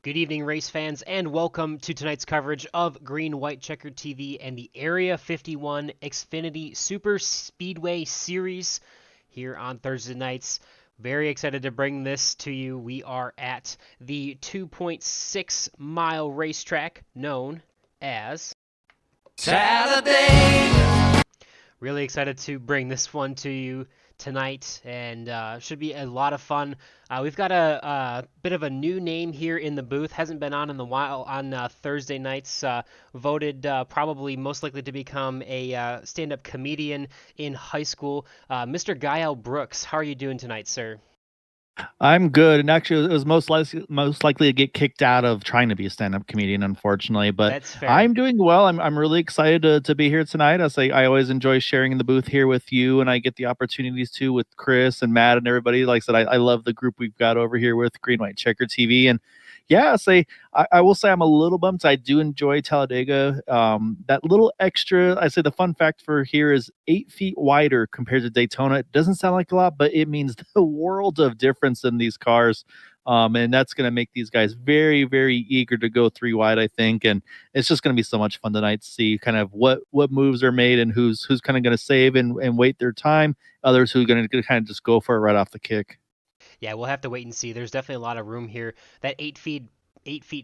Good evening, race fans, and welcome to tonight's coverage of Green White Checkered TV and the Area 51 Xfinity Super Speedway Series here on Thursday nights. Very excited to bring this to you. We are at the 2.6-mile racetrack known as Talladega. Really excited to bring this one to you tonight, and should be a lot of fun. We've got a bit of a new name here in the booth. Hasn't been on in the while on Thursday nights. Voted probably most likely to become a stand-up comedian in high school. Mr. Gael Brooks, how are you doing tonight, sir? I'm good, and actually, it was most likely to get kicked out of trying to be a stand-up comedian, unfortunately. But That's fair. I'm doing well. I'm really excited to be here tonight. I always enjoy sharing in the booth here with you, and I get the opportunities too with Chris and Matt and everybody. Like I said, I love the group we've got over here with Green White Checker TV, and yeah, I will say I'm a little bummed. I do enjoy Talladega. That little extra, I say the fun fact for here is 8 feet wider compared to Daytona. It doesn't sound like a lot, but it means the world of difference in these cars. And that's going to make these guys very, very eager to go 3 wide, I think. And it's just going to be so much fun tonight to see kind of what moves are made and who's kind of going to save and wait their time. Others who are going to kind of just go for it right off the kick. Yeah, we'll have to wait and see. There's definitely a lot of room here. That 8 feet,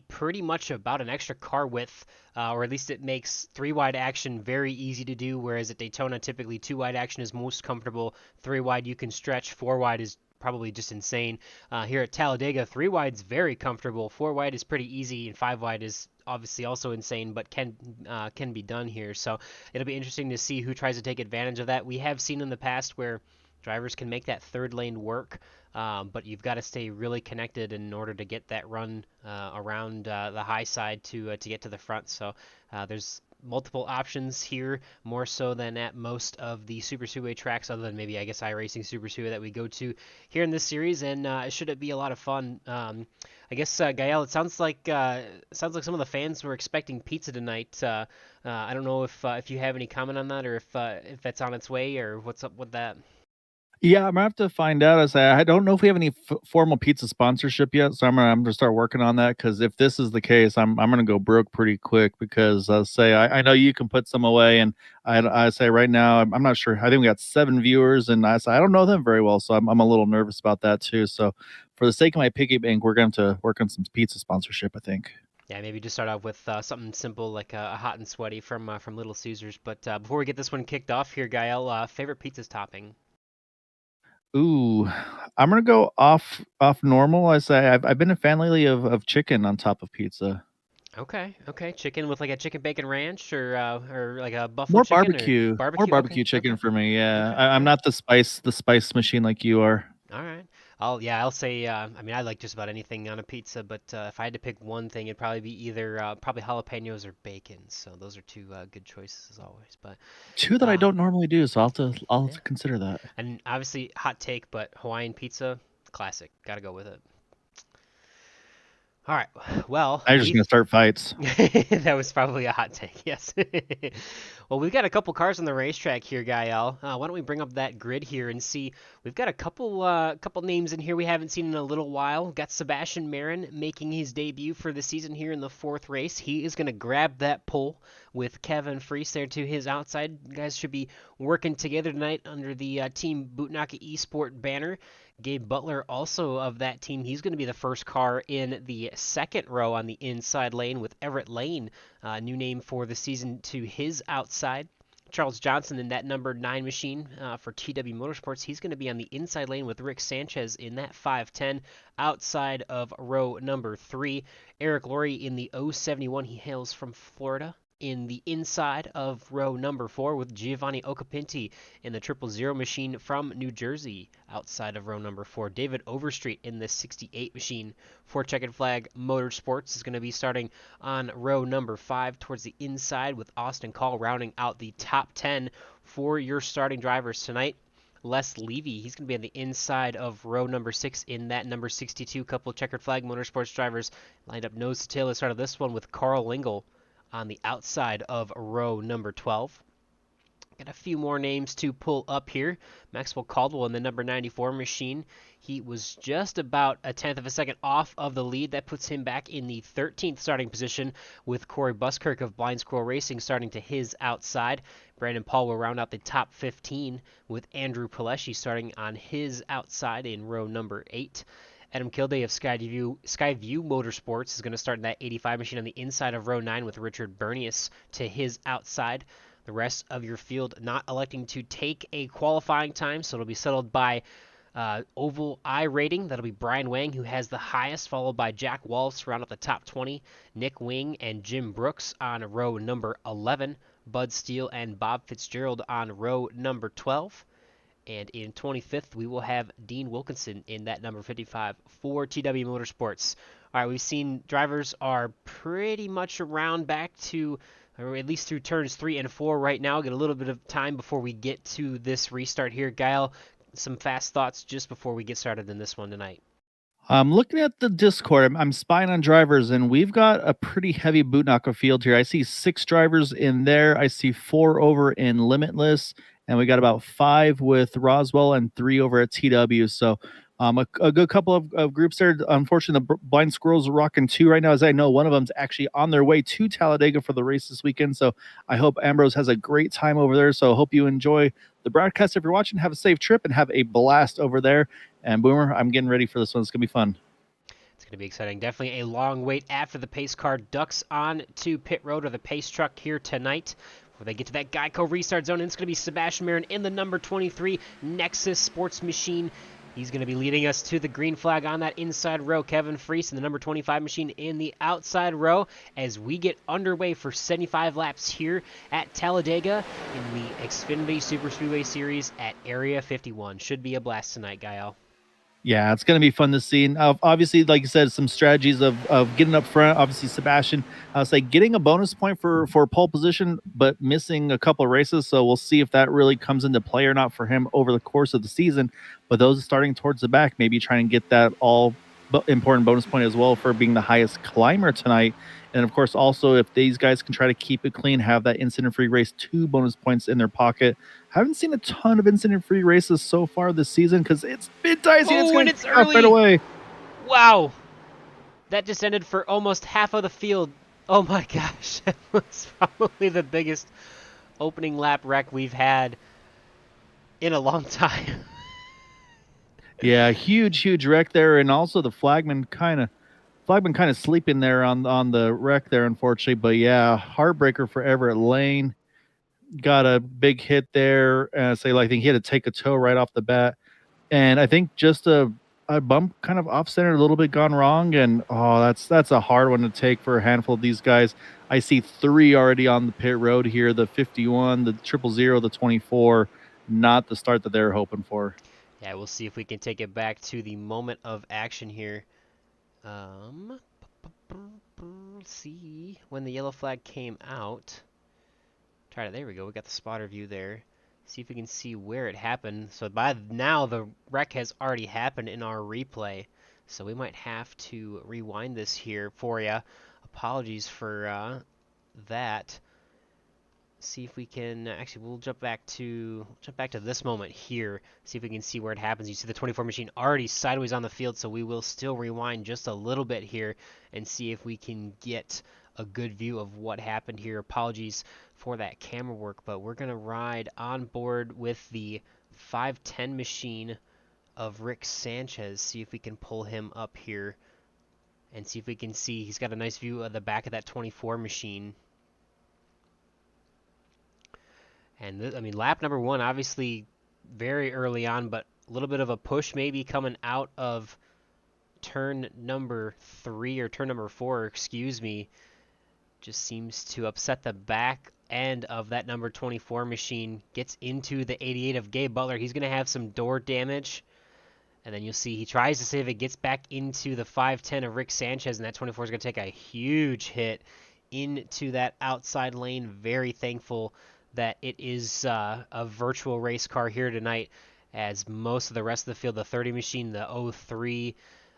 pretty much about an extra car width, or at least it makes 3 wide action very easy to do. Whereas at Daytona, typically 2 wide action is most comfortable. 3 wide you can stretch. 4 wide is probably just insane. Here at Talladega, 3 wide is very comfortable. 4 wide is pretty easy, and 5 wide is obviously also insane, but can be done here. So it'll be interesting to see who tries to take advantage of that. We have seen in the past where drivers can make that third lane work, but you've got to stay really connected in order to get that run around the high side to get to the front. So there's multiple options here, more so than at most of the Super Speedway tracks, other than maybe I guess iRacing Super Speedway that we go to here in this series. And should it be a lot of fun? I guess Gael, it sounds like some of the fans were expecting pizza tonight. I don't know if you have any comment on that, or if that's on its way, or what's up with that. Yeah, I'm gonna have to find out. I don't know if we have any formal pizza sponsorship yet, so I'm gonna start working on that. Because if this is the case, I'm gonna go broke pretty quick. Because I know you can put some away, and I say right now I'm not sure. I think we got 7 viewers, and I say I don't know them very well, so I'm a little nervous about that too. So for the sake of my piggy bank, we're going to work on some pizza sponsorship, I think. Yeah, maybe just start off with something simple like a hot and sweaty from Little Caesars. But before we get this one kicked off here, Gael, favorite pizza's topping? Ooh, I'm gonna go off normal. I've been a fan lately of chicken on top of pizza. Okay, chicken with like a chicken bacon ranch or like a buffalo More chicken or barbecue, more barbecue. barbecue chicken for me. Yeah, I'm Okay. not the spice machine like you are. All right. I'll say I mean I like just about anything on a pizza, but if I had to pick one thing, it'd probably be either probably jalapenos or bacon. So those are two good choices as always. But Two that I um, don't normally do, so I'll have yeah, to consider that. and obviously hot take, but Hawaiian pizza, classic. Got to go with it. All right. Well, I'm just gonna start fights. that was probably a hot take, yes. Well, we've got a couple cars on the racetrack here, Gael. Why don't we bring up that grid here and see? We've got a couple names in here we haven't seen in a little while. We've got Sebastian Marin making his debut for the season here in the 4th race. He is going to grab that pole with Kevin Freese there to his outside. You guys should be working together tonight under the Team Bootnaka Esport banner. Gabe Butler, also of that team, he's going to be the first car in the 2nd row on the inside lane with Everett Lane, new name for the season, to his outside. Charles Johnson in that number 9 machine for TW Motorsports. He's going to be on the inside lane with Rick Sanchez in that 510 outside of row number 3. Eric Laurie in the 071. He hails from Florida in the inside of row number 4 with Giovanni Occhipinti in the 000 machine from New Jersey outside of row number 4. David Overstreet in the 68 machine for Checkered Flag Motorsports is going to be starting on row number 5 towards the inside with Austin Call rounding out the top 10 for your starting drivers tonight. Les Levy, he's going to be on the inside of row number 6 in that number 62. Couple Checkered Flag Motorsports drivers lined up nose to tail to start of this one with Carl Lingle on the outside of row number 12. Got a few more names to pull up here. Maxwell Caldwell in the number 94 machine. He was just about a tenth of a second off of the lead. That puts him back in the 13th starting position, with Corey Buskirk of Blind Squirrel Racing starting to his outside. Brandon Paul will round out the top 15, with Andrew Pileshi starting on his outside in row number 8. Adam Kilday of Skyview Motorsports is going to start in that 85 machine on the inside of row 9, with Richard Bernius to his outside. The rest of your field not electing to take a qualifying time, so it'll be settled by oval I rating. That'll be Brian Wang, who has the highest, followed by Jack Walls to round up the top 20, Nick Wing and Jim Brooks on row number 11, Bud Steele and Bob Fitzgerald on row number 12. And in 25th, we will have Dean Wilkinson in that number 55 for TW Motorsports. All right, we've seen drivers are pretty much around back to, or at least through turns 3 and 4 right now. Get a little bit of time before we get to this restart here. Gael, some fast thoughts just before we get started in this one tonight. I'm looking at the Discord. I'm spying on drivers, and we've got a pretty heavy boot knocker field here. I see 6 drivers in there. I see 4 over in Limitless, and we got about 5 with Roswell and 3 over at TW. So a good couple of groups there. Unfortunately, the Blind Squirrels are rocking 2 right now. As I know, one of them's actually on their way to Talladega for the race this weekend. So I hope Ambrose has a great time over there. So I hope you enjoy the broadcast. If you're watching, have a safe trip and have a blast over there. And Boomer, I'm getting ready for this one. It's going to be fun. It's going to be exciting. Definitely a long wait after the pace car ducks on to pit road, or the pace truck here tonight. Before they get to that Geico restart zone, and it's going to be Sebastian Marin in the number 23 Nexus Sports Machine. He's going to be leading us to the green flag on that inside row. Kevin Freese in the number 25 machine in the outside row, as we get underway for 75 laps here at Talladega in the Xfinity Superspeedway Series at Area 51. Should be a blast tonight, Gael. Yeah, it's going to be fun to see. And obviously, like you said, some strategies of getting up front. Obviously, Sebastian, I was like getting a bonus point for pole position, but missing a couple of races. So we'll see if that really comes into play or not for him over the course of the season. But those starting towards the back, maybe trying to get that all important bonus point as well for being the highest climber tonight. And of course, also if these guys can try to keep it clean, have that incident-free race, 2 bonus points in their pocket. Haven't seen a ton of incident-free races so far this season because it's been dicey. Oh, and it's early. Right away. Wow. That just ended for almost half of the field. Oh my gosh. That was probably the biggest opening lap wreck we've had in a long time. Yeah, huge wreck there. And also the flagman kind of sleeping there on the wreck there, unfortunately. But yeah, heartbreaker for Everett Lane. Got a big hit there. I think he had to take a toe right off the bat. And I think just a bump kind of off center, a little bit gone wrong. And that's a hard one to take for a handful of these guys. I see 3 already on the pit road here, the 51, the 000, the 24, not the start that they're hoping for. Yeah, we'll see if we can take it back to the moment of action here. See when the yellow flag came out. There we go. We got the spotter view there. See if we can see where it happened. So by now, the wreck has already happened in our replay. So we might have to rewind this here for you. Apologies for that. See if we can actually. We'll jump back to this moment here. See if we can see where it happens. You see the 24 machine already sideways on the field, so we will still rewind just a little bit here and see if we can get a good view of what happened here. Apologies for that camera work, but we're gonna ride on board with the 510 machine of Rick Sanchez. See if we can pull him up here and see if we can see. He's got a nice view of the back of that 24 machine. And lap number 1, obviously very early on, but a little bit of a push maybe coming out of turn number 3 or turn number 4, excuse me. Just seems to upset the back end of that number 24 machine. Gets into the 88 of Gabe Butler. He's going to have some door damage. And then you'll see he tries to save it, gets back into the 510 of Rick Sanchez, and that 24 is going to take a huge hit into that outside lane. Very thankful that it is a virtual race car here tonight, as most of the rest of the field, the 30 machine, the 03,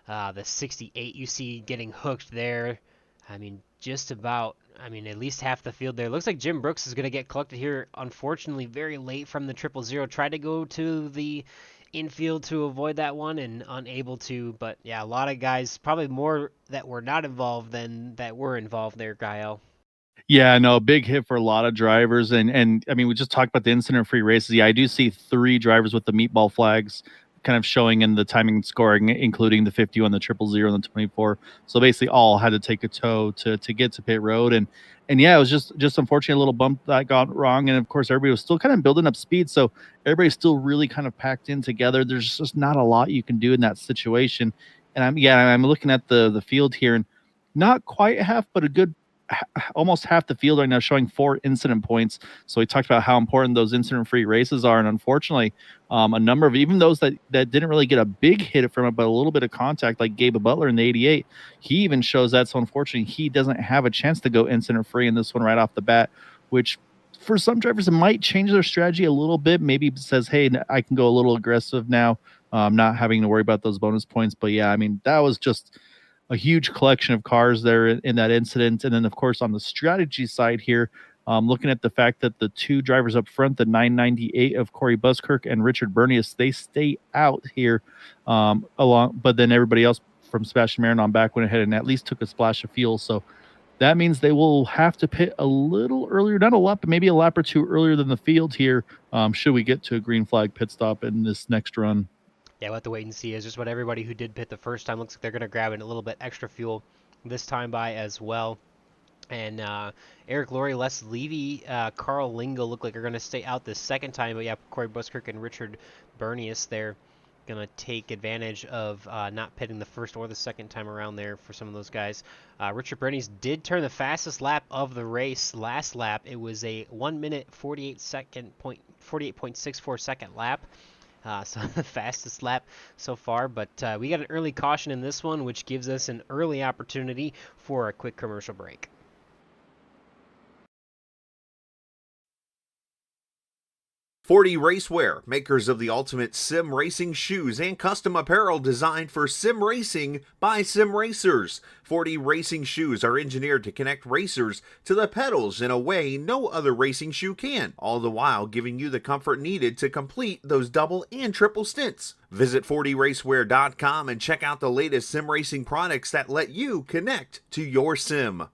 the 68 you see getting hooked there. just about, I mean, at least half the field there. Looks like Jim Brooks is going to get collected here, unfortunately, very late from the 000. Tried to go to the infield to avoid that one and unable to. But yeah, a lot of guys, probably more that were not involved than that were involved there, Gael. Yeah, no, big hit for a lot of drivers, and I mean, we just talked about the incident-free races. Yeah, I do see 3 drivers with the meatball flags, kind of showing in the timing and scoring, including the 51, the 000, and the 24. So basically, all had to take a tow to get to pit road, and yeah, it was just unfortunately a little bump that got wrong, and of course, everybody was still kind of building up speed, so everybody's still really kind of packed in together. There's just not a lot you can do in that situation, and I'm looking at the field here, and not quite half, but a good almost half the field right now showing 4 incident points. So we talked about how important those incident-free races are, and unfortunately, a number of even those that didn't really get a big hit from it, but a little bit of contact, like Gabe Butler in the 88, he even shows that. So unfortunately, he doesn't have a chance to go incident-free in this one right off the bat, which for some drivers it might change their strategy a little bit. Maybe it says, hey, I can go a little aggressive now, not having to worry about those bonus points. But yeah, I mean, that was just a huge collection of cars there in that incident. And then, of course, on the strategy side here, looking at the fact that the 2 drivers up front, the 998 of Corey Buskirk and Richard Bernius, they stay out here along, but then everybody else from Sebastian Marin on back went ahead and at least took a splash of fuel. So that means they will have to pit a little earlier, not a lot, but maybe a lap or 2 earlier than the field here, should we get to a green flag pit stop in this next run. Yeah, we'll have to wait and see. It's just what everybody who did pit the first time looks like they're going to grab a little bit extra fuel this time by as well. And Eric Laurie, Les Levy, Carl Lingo look like they're going to stay out this second time. But yeah, Corey Buskirk and Richard Bernius, they're going to take advantage of not pitting the first or the second time around there for some of those guys. Richard Bernius did turn the fastest lap of the race last lap. It was a 1 minute 48.64 second lap. So the fastest lap so far, but we got an early caution in this one, which gives us an early opportunity for a quick commercial break. .40 Racewear, makers of the ultimate sim racing shoes and custom apparel designed for sim racing by sim racers. .40 racing shoes are engineered to connect racers to the pedals in a way no other racing shoe can, all the while giving you the comfort needed to complete those double and triple stints. Visit 40racewear.com and check out the latest sim racing products that let you connect to your sim.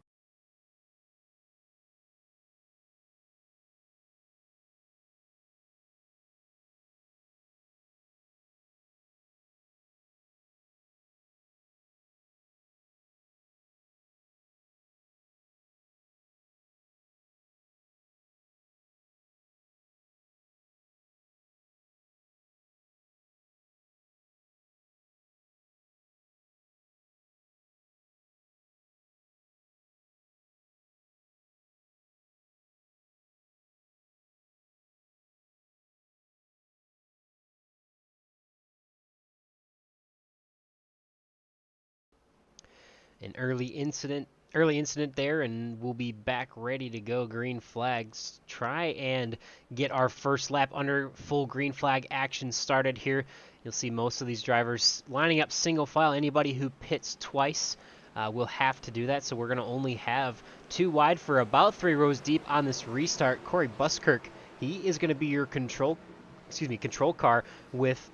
An early incident there, and we'll be back ready to go. Green flags, try and get our first lap under full green flag action started here. You'll see most of these drivers lining up single file. Anybody who pits twice will have to do that, so we're going to only have 2 wide for about 3 rows deep on this restart. Corey Buskirk, he is going to be your control car with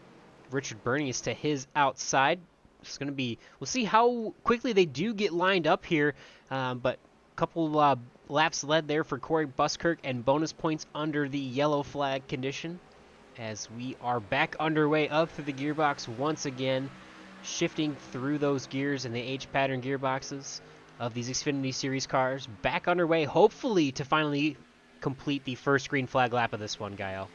Richard Bernius to his outside. It's going to be, we'll see how quickly they do get lined up here, but a couple laps led there for Corey Buskirk and bonus points under the yellow flag condition as we are back underway up through the gearbox once again, shifting through those gears and the H-pattern gearboxes of these Xfinity Series cars. Back underway, hopefully to finally complete the first green flag lap of this one, Gael.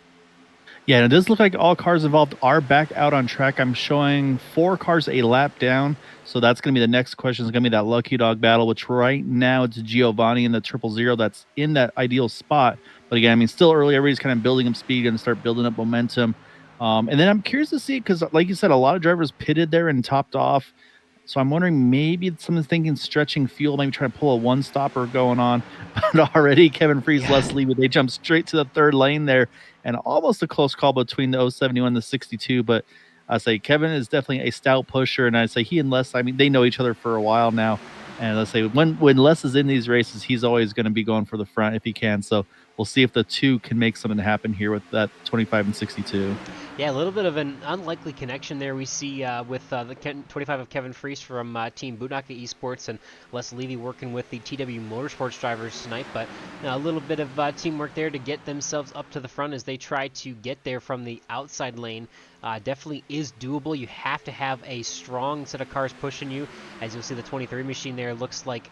Yeah, and it does look like all cars involved are back out on track. I'm showing 4 cars a lap down. So that's going to be the next question. Is going to be that lucky dog battle, which right now it's Giovanni in the 000 that's in that ideal spot. But again, I mean, still early. Everybody's kind of building up speed and start building up momentum. And then I'm curious to see, because like you said, a lot of drivers pitted there and topped off. So I'm wondering maybe someone's thinking stretching fuel, maybe trying to pull a one-stopper going on. But already Kevin Freese, Leslie, they jump straight to the 3rd lane there. And almost a close call between the 071 and the 62. But I say Kevin is definitely a stout pusher. And I say he and Les, I mean, they know each other for a while now. And let's say when Les is in these races, he's always going to be going for the front if he can. So we'll see if the two can make something happen here with that 25 and 62. Yeah, a little bit of an unlikely connection there we see with the 25 of Kevin Freese from Team Bootnaka Esports and Les Levy working with the TW Motorsports drivers tonight, but a little bit of teamwork there to get themselves up to the front as they try to get there from the outside lane. Definitely is doable. You have to have a strong set of cars pushing you. As you'll see, the 23 machine there looks like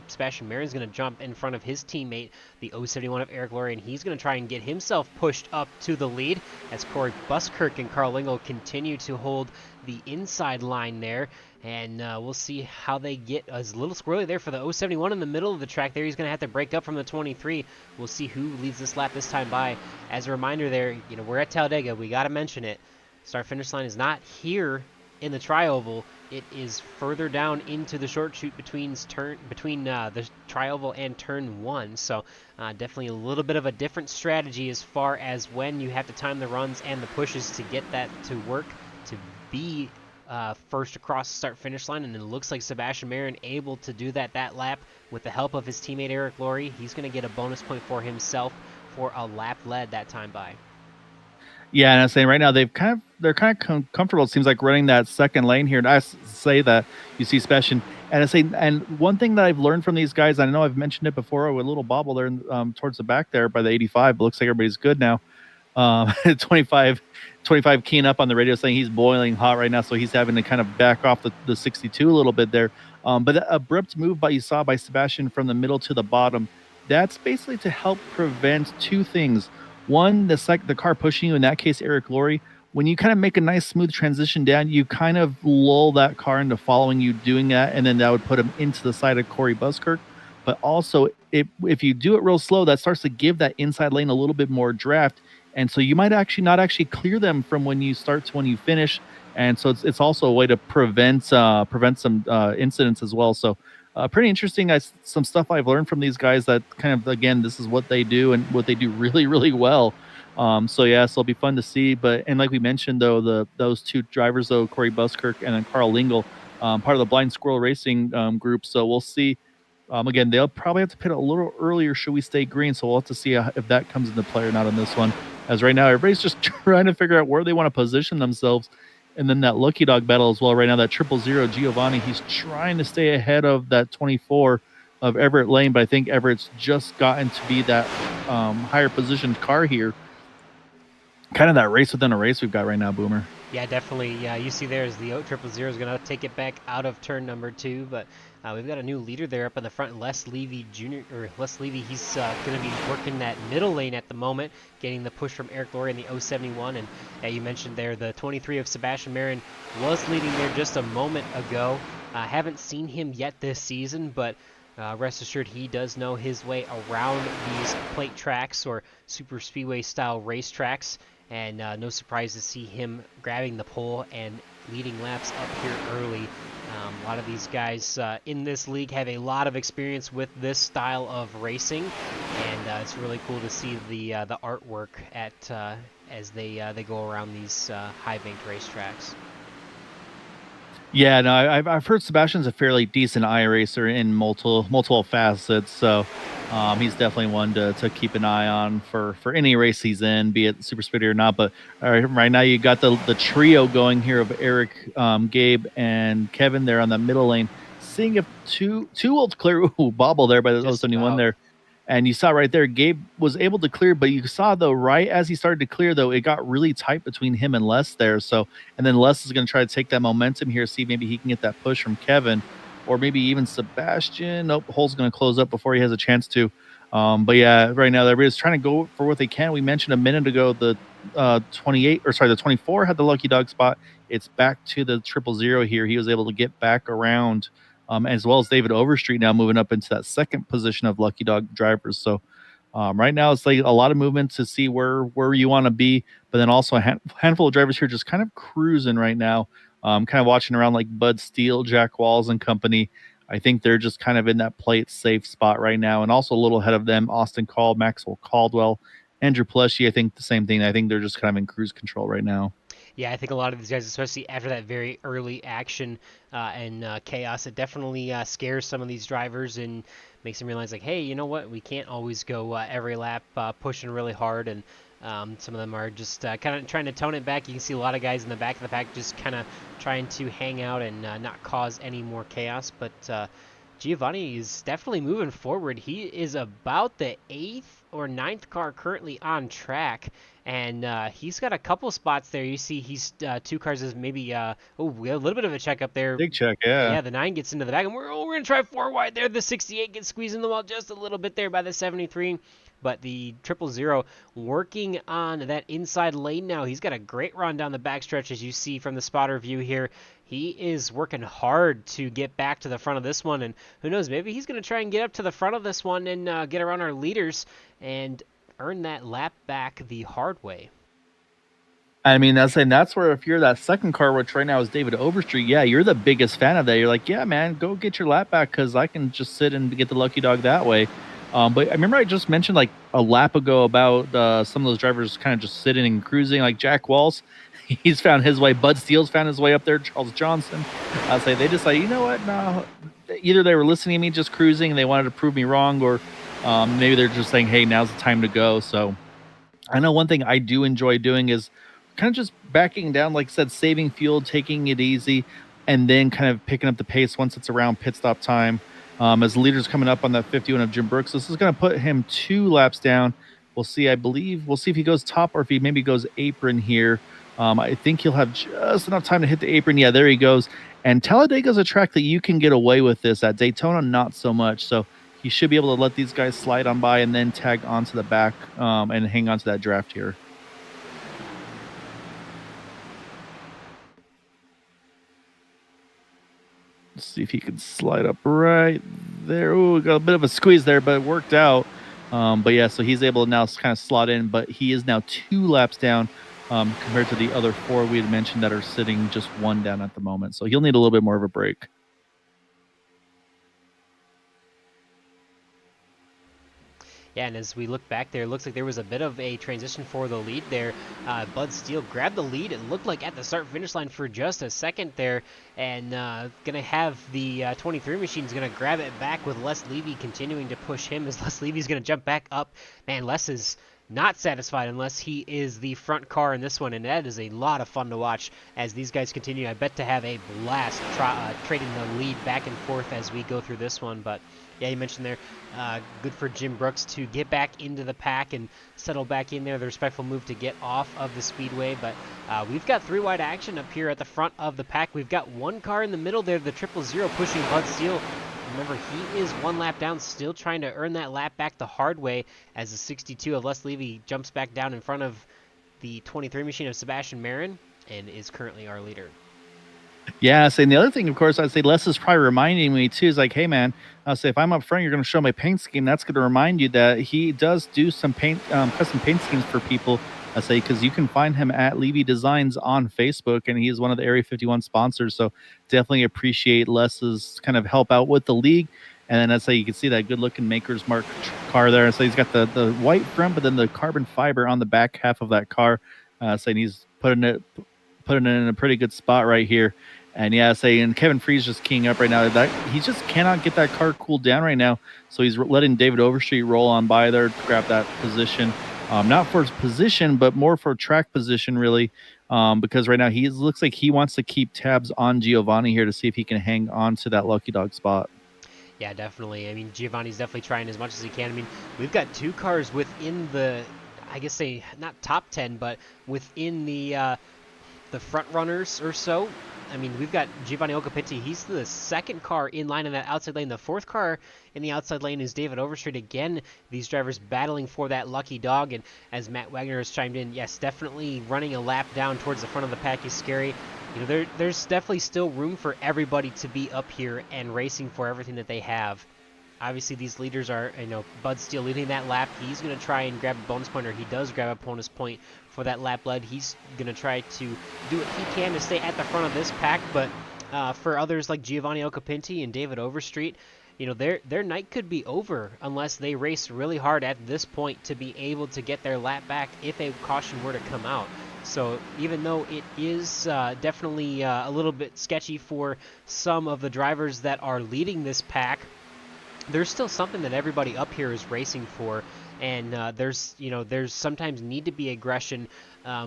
Sebastian Marin's going to jump in front of his teammate, the 071 of Eric Laurie, and he's going to try and get himself pushed up to the lead as Corey Buskirk and Carl Lingle continue to hold the inside line there. And we'll see how they get a little squirrely there for the 071 in the middle of the track there. He's going to have to break up from the 23. We'll see who leads this lap this time by. As a reminder there, we're at Talladega. We got to mention it. Start-finish line is not here in the tri-oval. It is further down into the short chute between the tri-oval and turn 1. So definitely a little bit of a different strategy as far as when you have to time the runs and the pushes to get that to work, to be first across the start-finish line. And it looks like Sebastian Marin able to do that lap with the help of his teammate Eric Laurie. He's going to get a bonus point for himself for a lap led that time by. Yeah, and I'm saying right now they're kind of comfortable. It seems like running that second lane here. And I say that you see Sebastian, and I say, and one thing that I've learned from these guys, I know I've mentioned it before with a little bobble there towards the back there by the 85. Looks like everybody's good now. 25 keying up on the radio saying he's boiling hot right now, so he's having to kind of back off the 62 a little bit there. But that abrupt move you saw by Sebastian from the middle to the bottom, that's basically to help prevent two things. One, the car pushing you, in that case, Eric Laurie, when you kind of make a nice smooth transition down, you kind of lull that car into following you doing that, and then that would put him into the side of Corey Buskirk. But also, if you do it real slow, that starts to give that inside lane a little bit more draft, and so you might actually not clear them from when you start to when you finish, and so it's also a way to prevent some incidents as well. So pretty interesting. Some stuff I've learned from these guys that kind of, again, this is what they do and what they do really, really well. So it'll be fun to see. And like we mentioned, though, those two drivers, though, Corey Buskirk and then Carl Lingle, part of the Blind Squirrel Racing group. So we'll see. Again, they'll probably have to pit a little earlier should we stay green. So we'll have to see if that comes into play or not on this one. As right now, everybody's just trying to figure out where they want to position themselves. And then that Lucky Dog battle as well. Right now, that 000 Giovanni, he's trying to stay ahead of that 24 of Everett Lane, but I think Everett's just gotten to be that higher positioned car here. Kind of that race within a race we've got right now, Boomer. Yeah, definitely. Yeah, you see there is the 000 is going to take it back out of turn number 2, but we've got a new leader there up in the front, Les Levy Jr. or Les Levy. He's going to be working that middle lane at the moment, getting the push from Eric Laurie in the 071. And you mentioned there the 23 of Sebastian Marin was leading there just a moment ago. Haven't seen him yet this season, but rest assured he does know his way around these plate tracks or super speedway style racetracks. And no surprise to see him grabbing the pole and leading laps up here early. A lot of these guys in this league have a lot of experience with this style of racing, and it's really cool to see the artwork as they go around these high-banked racetracks. Yeah, no, I've heard Sebastian's a fairly decent iRacer in multiple facets, so he's definitely one to keep an eye on for any race he's in, be it Super Speedway or not. But right now you got the trio going here of Eric, Gabe, and Kevin there on the middle lane, seeing if two will clear. Ooh, bobble there by the 071 there. And you saw right there, Gabe was able to clear, but you saw, though, right as he started to clear, though, it got really tight between him and Les there. So, and then Les is going to try to take that momentum here, see maybe he can get that push from Kevin, or maybe even Sebastian. Nope, hole's going to close up before he has a chance to. But yeah, right now everybody's trying to go for what they can. We mentioned a minute ago the 24 had the Lucky Dog spot. It's back to the 000 here. He was able to get back around. As well as David Overstreet now moving up into that second position of Lucky Dog drivers. So right now it's like a lot of movement to see where you want to be, but then also a handful of drivers here just kind of cruising right now, kind of watching around like Bud Steele, Jack Walls and company. I think they're just kind of in that play it safe spot right now, and also a little ahead of them, Austin Call, Maxwell Caldwell, Andrew Pleshy. I think the same thing. I think they're just kind of in cruise control right now. Yeah, I think a lot of these guys, especially after that very early action and chaos, it definitely scares some of these drivers and makes them realize, like, hey, you know what? We can't always go every lap pushing really hard, and some of them are just kind of trying to tone it back. You can see a lot of guys in the back of the pack just kind of trying to hang out and not cause any more chaos, but Giovanni is definitely moving forward. He is about the 8th or ninth car currently on track, and he's got a couple spots there. You see he's 2 cars is maybe, we have a little bit of a check up there. Big check, yeah. Yeah, the 9 gets into the back, and we're going to try 4 wide there. The 68 gets squeezed in the wall just a little bit there by the 73. But the 000 working on that inside lane now. He's got a great run down the backstretch, as you see from the spotter view here. He is working hard to get back to the front of this one, and who knows, maybe he's going to try and get up to the front of this one and get around our leaders and earn that lap back the hard way. I mean, that's where if you're that second car, which right now is David Overstreet, yeah, you're the biggest fan of that. You're like, yeah, man, go get your lap back because I can just sit and get the lucky dog that way. But I remember I just mentioned like a lap ago about some of those drivers kind of just sitting and cruising, like Jack Walsh. He's found his way. Bud Steele's found his way up there. Charles Johnson. I'll say they just like, you know what? No, either they were listening to me just cruising and they wanted to prove me wrong, or maybe they're just saying, hey, now's the time to go. So I know one thing I do enjoy doing is kind of just backing down, like I said, saving fuel, taking it easy, and then kind of picking up the pace once it's around pit stop time. As the leader's coming up on that 51 of Jim Brooks, this is going to put him 2 laps down. We'll see. I believe we'll see if he goes top or if he maybe goes apron here. I think he'll have just enough time to hit the apron. Yeah, there he goes. And Talladega's a track that you can get away with this. At Daytona, not so much. So he should be able to let these guys slide on by and then tag onto the back and hang on to that draft here. Let's see if he can slide up right there. Ooh, got a bit of a squeeze there, but it worked out. But yeah, so he's able to now kind of slot in, but he is now 2 laps down compared to the other 4 we had mentioned that are sitting just 1 down at the moment. So he'll need a little bit more of a break. Yeah, and as we look back there, it looks like there was a bit of a transition for the lead there. Bud Steele grabbed the lead, it looked like at the start-finish line for just a second there, and going to have the 23 machine's going to grab it back with Les Levy continuing to push him as Les Levy's going to jump back up. Man, Les is not satisfied unless he is the front car in this one, and that is a lot of fun to watch as these guys continue, I bet, to have a blast trading the lead back and forth as we go through this one. But yeah, you mentioned there, good for Jim Brooks to get back into the pack and settle back in there. The respectful move to get off of the speedway. But we've got 3 wide action up here at the front of the pack. We've got 1 car in the middle there, the 000 pushing Bud Steele. Remember, he is 1 lap down, still trying to earn that lap back the hard way as the 62 of Les Levy jumps back down in front of the 23 machine of Sebastian Marin and is currently our leader. Yeah, and the other thing, of course, I'd say Les is probably reminding me too, is like, hey man, I'll say if I'm up front, you're going to show my paint scheme. That's going to remind you that he does do some paint, custom paint schemes for people. I say because you can find him at Levy Designs on Facebook, and he is one of the Area 51 sponsors. So definitely appreciate Les's kind of help out with the league. And then that's how you can see that good-looking Maker's Mark car there. So he's got the white front, but then the carbon fiber on the back half of that car. Saying he's putting it in a pretty good spot right here. And yeah, and Kevin Freeze just keying up right now. That he just cannot get that car cooled down right now. So he's letting David Overstreet roll on by there to grab that position. Not for his position, but more for track position, really. Because right now he looks like he wants to keep tabs on Giovanni here to see if he can hang on to that lucky dog spot. Yeah, definitely. I mean, Giovanni's definitely trying as much as he can. I mean, we've got 2 cars within the, I guess not top 10, but within the front runners or so. I mean, we've got Giovanni Ocopinti. He's the 2nd car in line in that outside lane. The 4th car in the outside lane is David Overstreet. Again, these drivers battling for that lucky dog. And as Matt Wagner has chimed in, yes, definitely running a lap down towards the front of the pack is scary. You know, there's definitely still room for everybody to be up here and racing for everything that they have. Obviously, these leaders are, Bud Steele leading that lap. He's going to try and grab a bonus point, or he does grab a bonus point for that lap lead. He's going to try to do what he can to stay at the front of this pack, but for others like Giovanni Ocopinti and David Overstreet, their night could be over unless they race really hard at this point to be able to get their lap back if a caution were to come out. So even though it is definitely a little bit sketchy for some of the drivers that are leading this pack, there's still something that everybody up here is racing for, and there's sometimes need to be aggression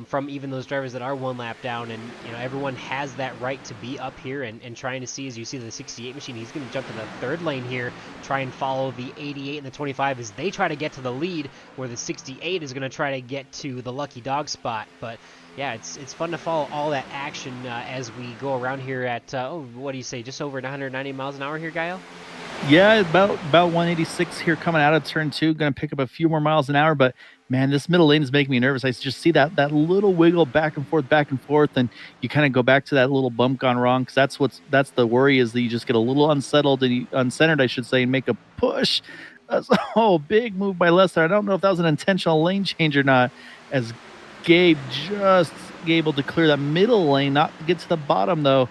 from even those drivers that are one lap down, and everyone has that right to be up here and trying to see, as you see the 68 machine, he's going to jump to the third lane here, try and follow the 88 and the 25 as they try to get to the lead, where the 68 is going to try to get to the lucky dog spot. But yeah, it's fun to follow all that action as we go around here at what do you say, just over 190 miles an hour here, Gael? Yeah, about 186 here coming out of turn 2. Going to pick up a few more miles an hour, but man, this middle lane is making me nervous. I just see that little wiggle back and forth, and you kind of go back to that little bump gone wrong, because that's the worry, is that you just get a little unsettled and uncentered, I should say, and make a push. Big move by Lester. I don't know if that was an intentional lane change or not, as Gabe just able to clear that middle lane, not get to the bottom though.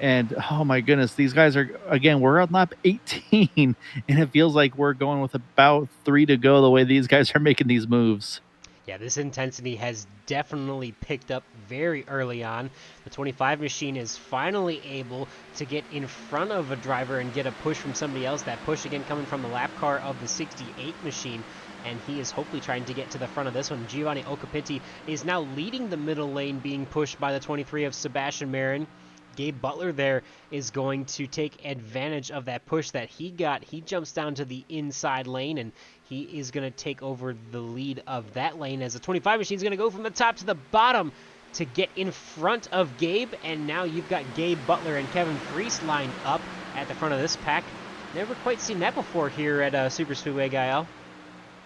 And oh my goodness, these guys are, again, we're on lap 18, and it feels like we're going with about 3 to go the way these guys are making these moves. Yeah, this intensity has definitely picked up very early on. The 25 machine is finally able to get in front of a driver and get a push from somebody else. That push again coming from the lap car of the 68 machine, and he is hopefully trying to get to the front of this one. Giovanni Occhipinti is now leading the middle lane, being pushed by the 23 of Sebastian Marin. Gabe Butler there is going to take advantage of that push that he got. He jumps down to the inside lane, and he is going to take over the lead of that lane, as the 25 machine is going to go from the top to the bottom to get in front of Gabe. And now you've got Gabe Butler and Kevin Freese lined up at the front of this pack. Never quite seen that before here at Super Speedway, Gael.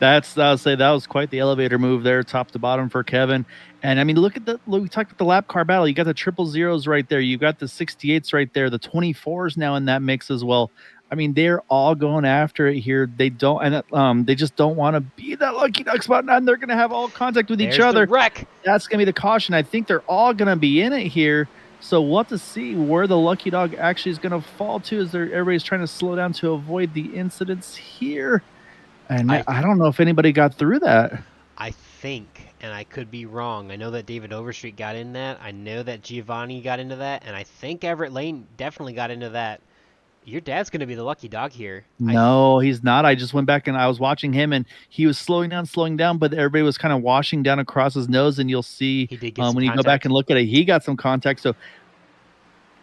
I'll say that was quite the elevator move there, top to bottom for Kevin. And I mean, look, we talked about the lap car battle. You got the 000s right there. You got the 68s right there. The 24s now in that mix as well. I mean, they're all going after it here. They just don't want to be that lucky duck spot, and they're going to have all contact with each other. The wreck. That's going to be the caution. I think they're all going to be in it here. So we'll have to see where the lucky dog actually is going to fall to, as everybody's trying to slow down to avoid the incidents here. And I don't know if anybody got through that. I think, and I could be wrong, I know that David Overstreet got in that. I know that Giovanni got into that. And I think Everett Lane definitely got into that. Your dad's going to be the lucky dog here. No, he's not. I just went back and I was watching him, and he was slowing down, but everybody was kind of washing down across his nose. And you'll see when you go back and look at it, he got some contact. So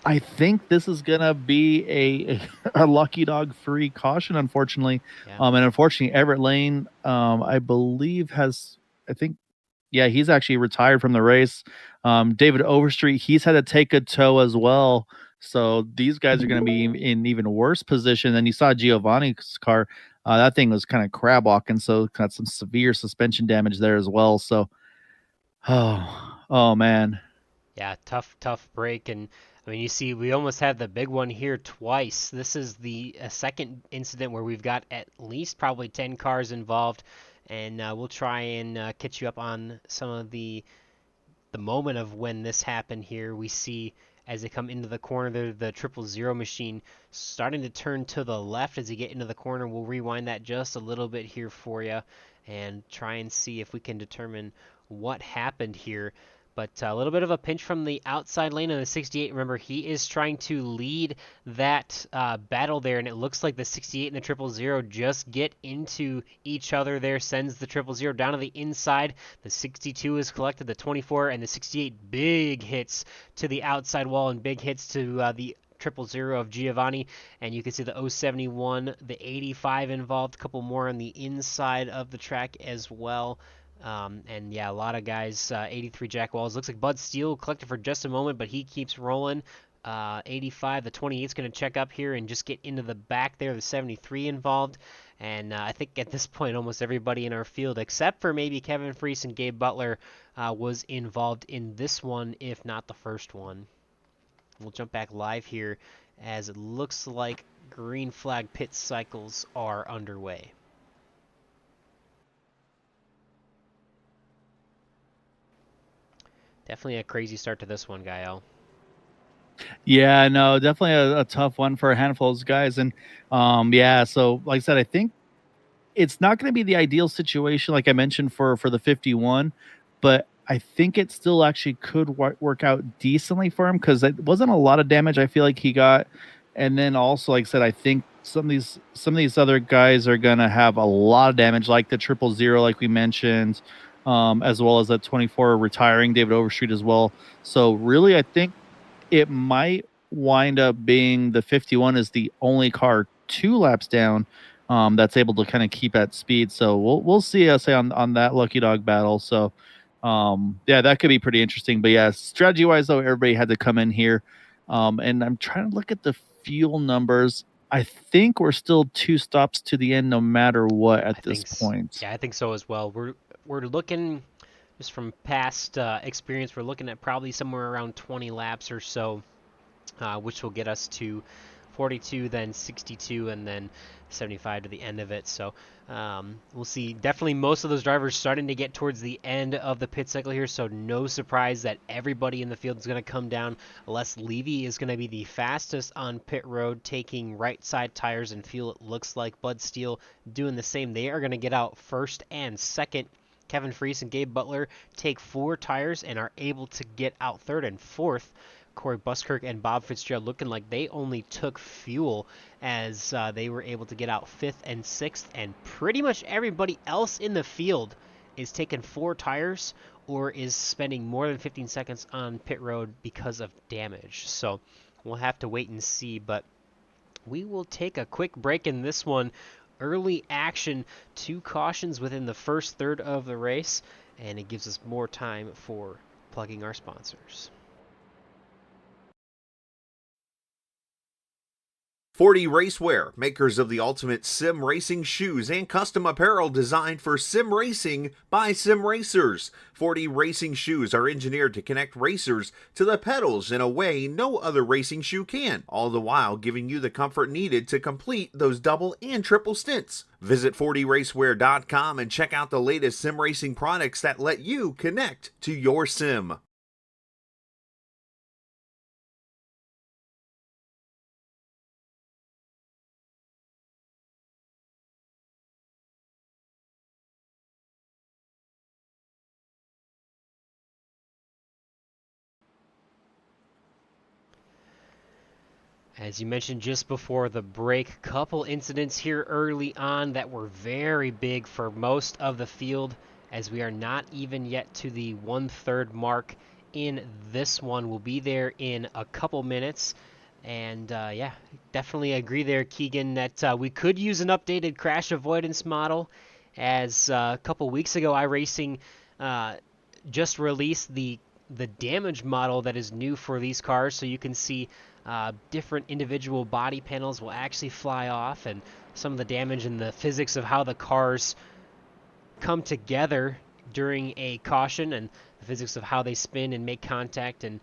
I think this is going to be a lucky dog free caution, unfortunately. Yeah. And unfortunately, Everett Lane, I believe he's actually retired from the race. David Overstreet, he's had to take a tow as well. So these guys are going to be in even worse position than you saw Giovanni's car. That thing was kind of crab walking, so got some severe suspension damage there as well. So, oh man. Yeah, tough break. And I mean, you see, we almost had the big one here twice. This is the second incident where we've got at least probably 10 cars involved, and we'll try and catch you up on some of the moment of when this happened here. We see as they come into the corner, the 000 machine starting to turn to the left as you get into the corner. We'll rewind that just a little bit here for you and try and see if we can determine what happened here. But a little bit of a pinch from the outside lane of the 68. Remember, he is trying to lead that battle there, and it looks like the 68 and the 000 just get into each other there, sends the 000 down to the inside. The 62 is collected, the 24 and the 68 big hits to the outside wall and big hits to the 000 of Giovanni, and you can see the 071, the 85 involved, a couple more on the inside of the track as well. And yeah, a lot of guys, 83 Jack Walls. Looks like Bud Steele collected for just a moment, but he keeps rolling. 85, the 28 is going to check up here and just get into the back there. The 73 involved. And I think at this point, almost everybody in our field, except for maybe Kevin Freese and Gabe Butler, was involved in this one, if not the first one. We'll jump back live here as it looks like green flag pit cycles are underway. Definitely a crazy start to this one, Gael. Yeah, no, definitely a tough one for a handful of those guys. And so like I said, I think it's not going to be the ideal situation, like I mentioned, for the 51, but I think it still actually could work out decently for him because it wasn't a lot of damage I feel like he got. And then also, like I said, I think some of these other guys are gonna have a lot of damage, like the 000, like we mentioned, as well as that 24 retiring David Overstreet as well. So really, I think it might wind up being the 51 is the only car 2 laps down that's able to kind of keep at speed. So we'll see. I'll say on that lucky dog battle. So yeah, that could be pretty interesting. But yeah, strategy wise though, everybody had to come in here. And I'm trying to look at the fuel numbers. I think we're still 2 stops to the end, no matter what at this point. Yeah, I think so as well. We're looking just from past experience. We're looking at probably somewhere around 20 laps or so, which will get us to 42, then 62, and then 75 to the end of it. So we'll see. Definitely most of those drivers starting to get towards the end of the pit cycle here, so no surprise that everybody in the field is going to come down. Les Levy is going to be the fastest on pit road, taking right side tires and fuel, it looks like. Bud Steele doing the same. They are going to get out first and second. Kevin Freese and Gabe Butler take 4 tires and are able to get out third and fourth. Corey Buskirk and Bob Fitzgerald looking like they only took fuel as they were able to get out 5th and 6th, and pretty much everybody else in the field is taking 4 tires or is spending more than 15 seconds on pit road because of damage. So we'll have to wait and see, but we will take a quick break in this one. Early action, 2 cautions within the first third of the race, and it gives us more time for plugging our sponsors. 40 Racewear, makers of the ultimate sim racing shoes and custom apparel designed for sim racing by sim racers. 40 racing shoes are engineered to connect racers to the pedals in a way no other racing shoe can, all the while giving you the comfort needed to complete those double and triple stints. Visit 40racewear.com and check out the latest sim racing products that let you connect to your sim. As you mentioned just before the break, couple incidents here early on that were very big for most of the field, as we are not even yet to the 1/3 mark in this one. We'll be there in a couple minutes. And yeah, definitely agree there, Keegan, that we could use an updated crash avoidance model. As a couple weeks ago, iRacing just released the damage model that is new for these cars, so you can see different individual body panels will actually fly off, and some of the damage and the physics of how the cars come together during a caution, and the physics of how they spin and make contact, and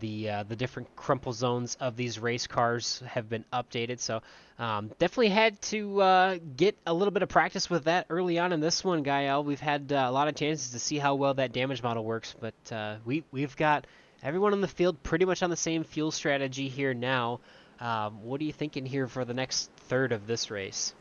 the different crumple zones of these race cars have been updated. So definitely had to get a little bit of practice with that early on in this one, Gael. We've had a lot of chances to see how well that damage model works, but we've got everyone in the field pretty much on the same fuel strategy here now. What are you thinking here for the next third of this race?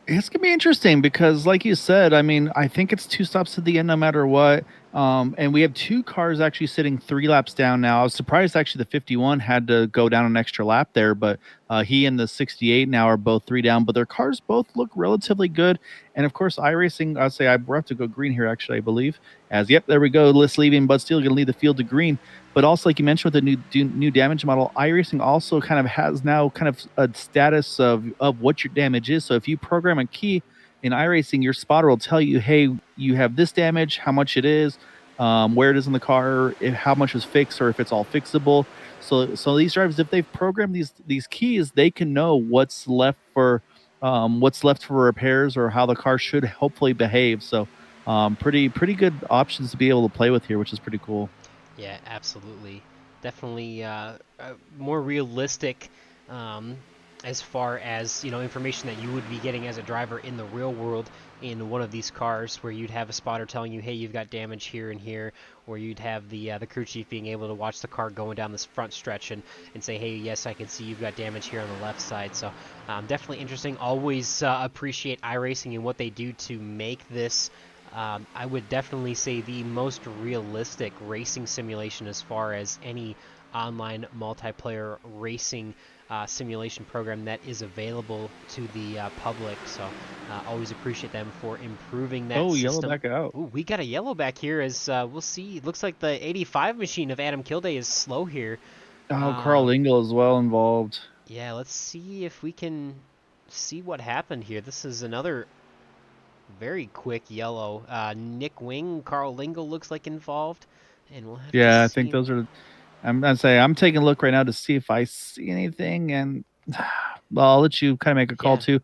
It's gonna be interesting because, like you said, I mean, I think it's 2 stops to the end no matter what. And we have 2 cars actually sitting 3 laps down now. I was surprised actually the 51 had to go down an extra lap there, but he and the 68 now are both 3 down. But their cars both look relatively good. And of course, iRacing, I'll say we're have to go green here actually, I believe. As yep, there we go. List leaving, but still gonna lead the field to green. But also, like you mentioned, with the new damage model, iRacing also kind of has now kind of a status of what your damage is. So if you program a key in iRacing, your spotter will tell you, hey, you have this damage, how much it is, where it is in the car, how much is fixed, or if it's all fixable. So these drivers, if they've programmed these keys, they can know what's left for repairs or how the car should hopefully behave. So pretty good options to be able to play with here, which is pretty cool. Yeah, absolutely. Definitely more realistic as far as, information that you would be getting as a driver in the real world in one of these cars, where you'd have a spotter telling you, hey, you've got damage here and here, or you'd have the crew chief being able to watch the car going down this front stretch and say, hey, yes, I can see you've got damage here on the left side. So definitely interesting. Always appreciate iRacing and what they do to make this I would definitely say the most realistic racing simulation as far as any online multiplayer racing simulation program that is available to the public. So always appreciate them for improving that Oh, yellow system. back out. Ooh, we got a yellow back here as we'll see. It looks like the 85 machine of Adam Kilday is slow here. Oh, Carl Um, Lingle is well involved. yeah, let's see if we can see what happened here. This is another very quick yellow. Nick Wing, Carl Lingle looks like involved, and we'll have to Yeah, I think see. those are. I'm taking a look right now to see if I see anything, and well, I'll let you kind of make a call Yeah. too.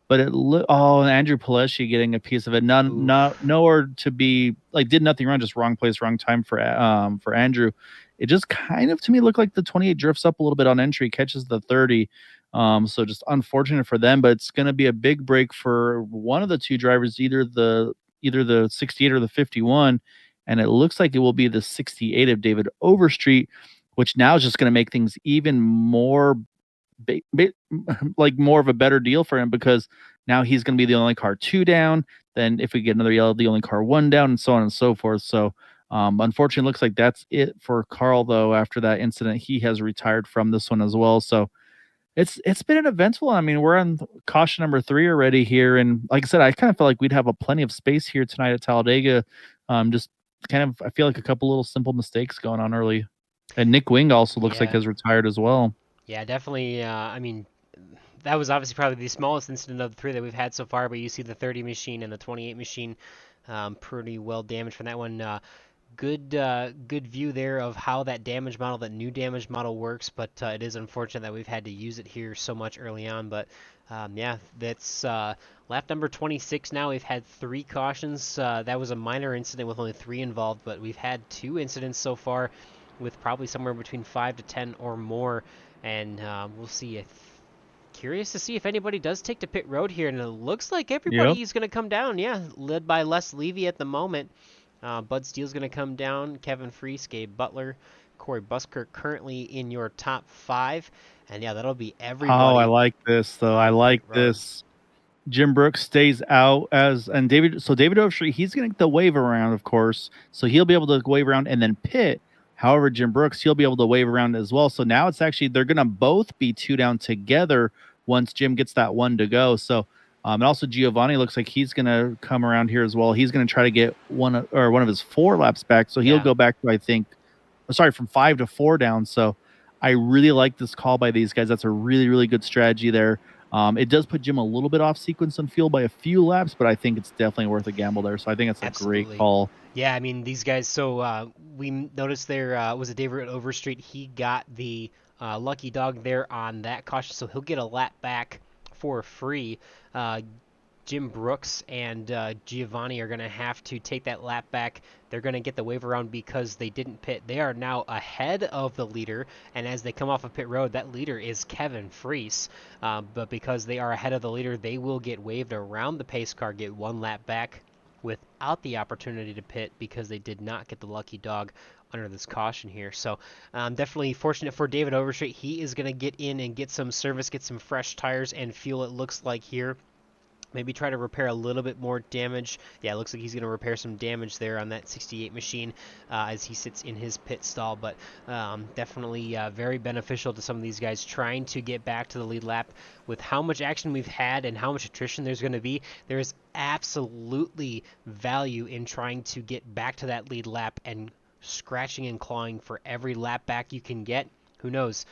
But and Andrew Pileshi getting a piece of it. Not Oof. nowhere to be like did nothing wrong, just wrong place, wrong time for Andrew. It just kind of to me looked like the 28 drifts up a little bit on entry, catches the 30. So just unfortunate for them, but it's going to be a big break for one of the two drivers, either the 68 or the 51, and it looks like it will be the 68 of David Overstreet, which now is just going to make things even more like more of a better deal for him because now he's going to be the only car 2 down. Then if we get another yellow, the only car 1 down, and so on and so forth. So unfortunately, it looks like that's it for Carl though. After that incident, he has retired from this one as well. So it's been an eventful one. I mean, we're on caution number 3 already here, and like I said, I kind of felt like we'd have a plenty of space here tonight at Talladega. Just kind of, I feel like a couple little simple mistakes going on early, and Nick Wing also looks like Yeah. has retired as well. Yeah, definitely. I mean, that was obviously probably the smallest incident of the 3 that we've had so far, but you see the 30 machine and the 28 machine pretty well damaged from that one. Good view there of how that new damage model works, but it is unfortunate that we've had to use it here so much early on. But yeah, that's lap number 26 now. We've had 3 cautions. That was a minor incident with only 3 involved, but we've had 2 incidents so far with probably somewhere between 5 to 10 or more, and we'll see. Curious to see if anybody does take to pit road here, and it looks like Yep. everybody is going to come down. Yeah, led by Les Levy at the moment. Bud Steele's going to come down. Kevin Freese, Gabe Butler, Corey Buskirk currently in your top 5. And yeah, that'll be Oh, I everybody like this though. I on pit like road. this. Jim Brooks stays out and David Overstreet, he's gonna get the wave around, of course. So he'll be able to wave around and then pit. However, Jim Brooks, he'll be able to wave around as well. So now it's actually they're gonna both be 2 down together once Jim gets that 1 to go. So and also Giovanni looks like he's gonna come around here as well. He's gonna try to get one of his 4 laps back. So he'll Yeah, go back to from 5 to 4 down. So I really like this call by these guys. That's a really, really good strategy there. It does put Jim a little bit off sequence on fuel by a few laps, but I think it's definitely worth a gamble there. So I think that's a great absolutely. call. Yeah, I mean, these guys, so we noticed there was a David Overstreet. He got the lucky dog there on that caution, so he'll get a lap back for free. Uh, Jim Brooks and Giovanni are going to have to take that lap back. They're going to get the wave around because they didn't pit. They are now ahead of the leader, and as they come off of pit road, that leader is Kevin Freese. But because they are ahead of the leader, they will get waved around the pace car, get 1 lap back without the opportunity to pit because they did not get the lucky dog under this caution here. So definitely fortunate for David Overstreet. He is going to get in and get some service, get some fresh tires and fuel, it looks like here. Maybe try to repair a little bit more damage. Yeah, it looks like he's going to repair some damage there on that 68 machine as he sits in his pit stall. But definitely very beneficial to some of these guys trying to get back to the lead lap. With how much action we've had and how much attrition there's going to be, there is absolutely value in trying to get back to that lead lap and scratching and clawing for every lap back you can get. Who knows?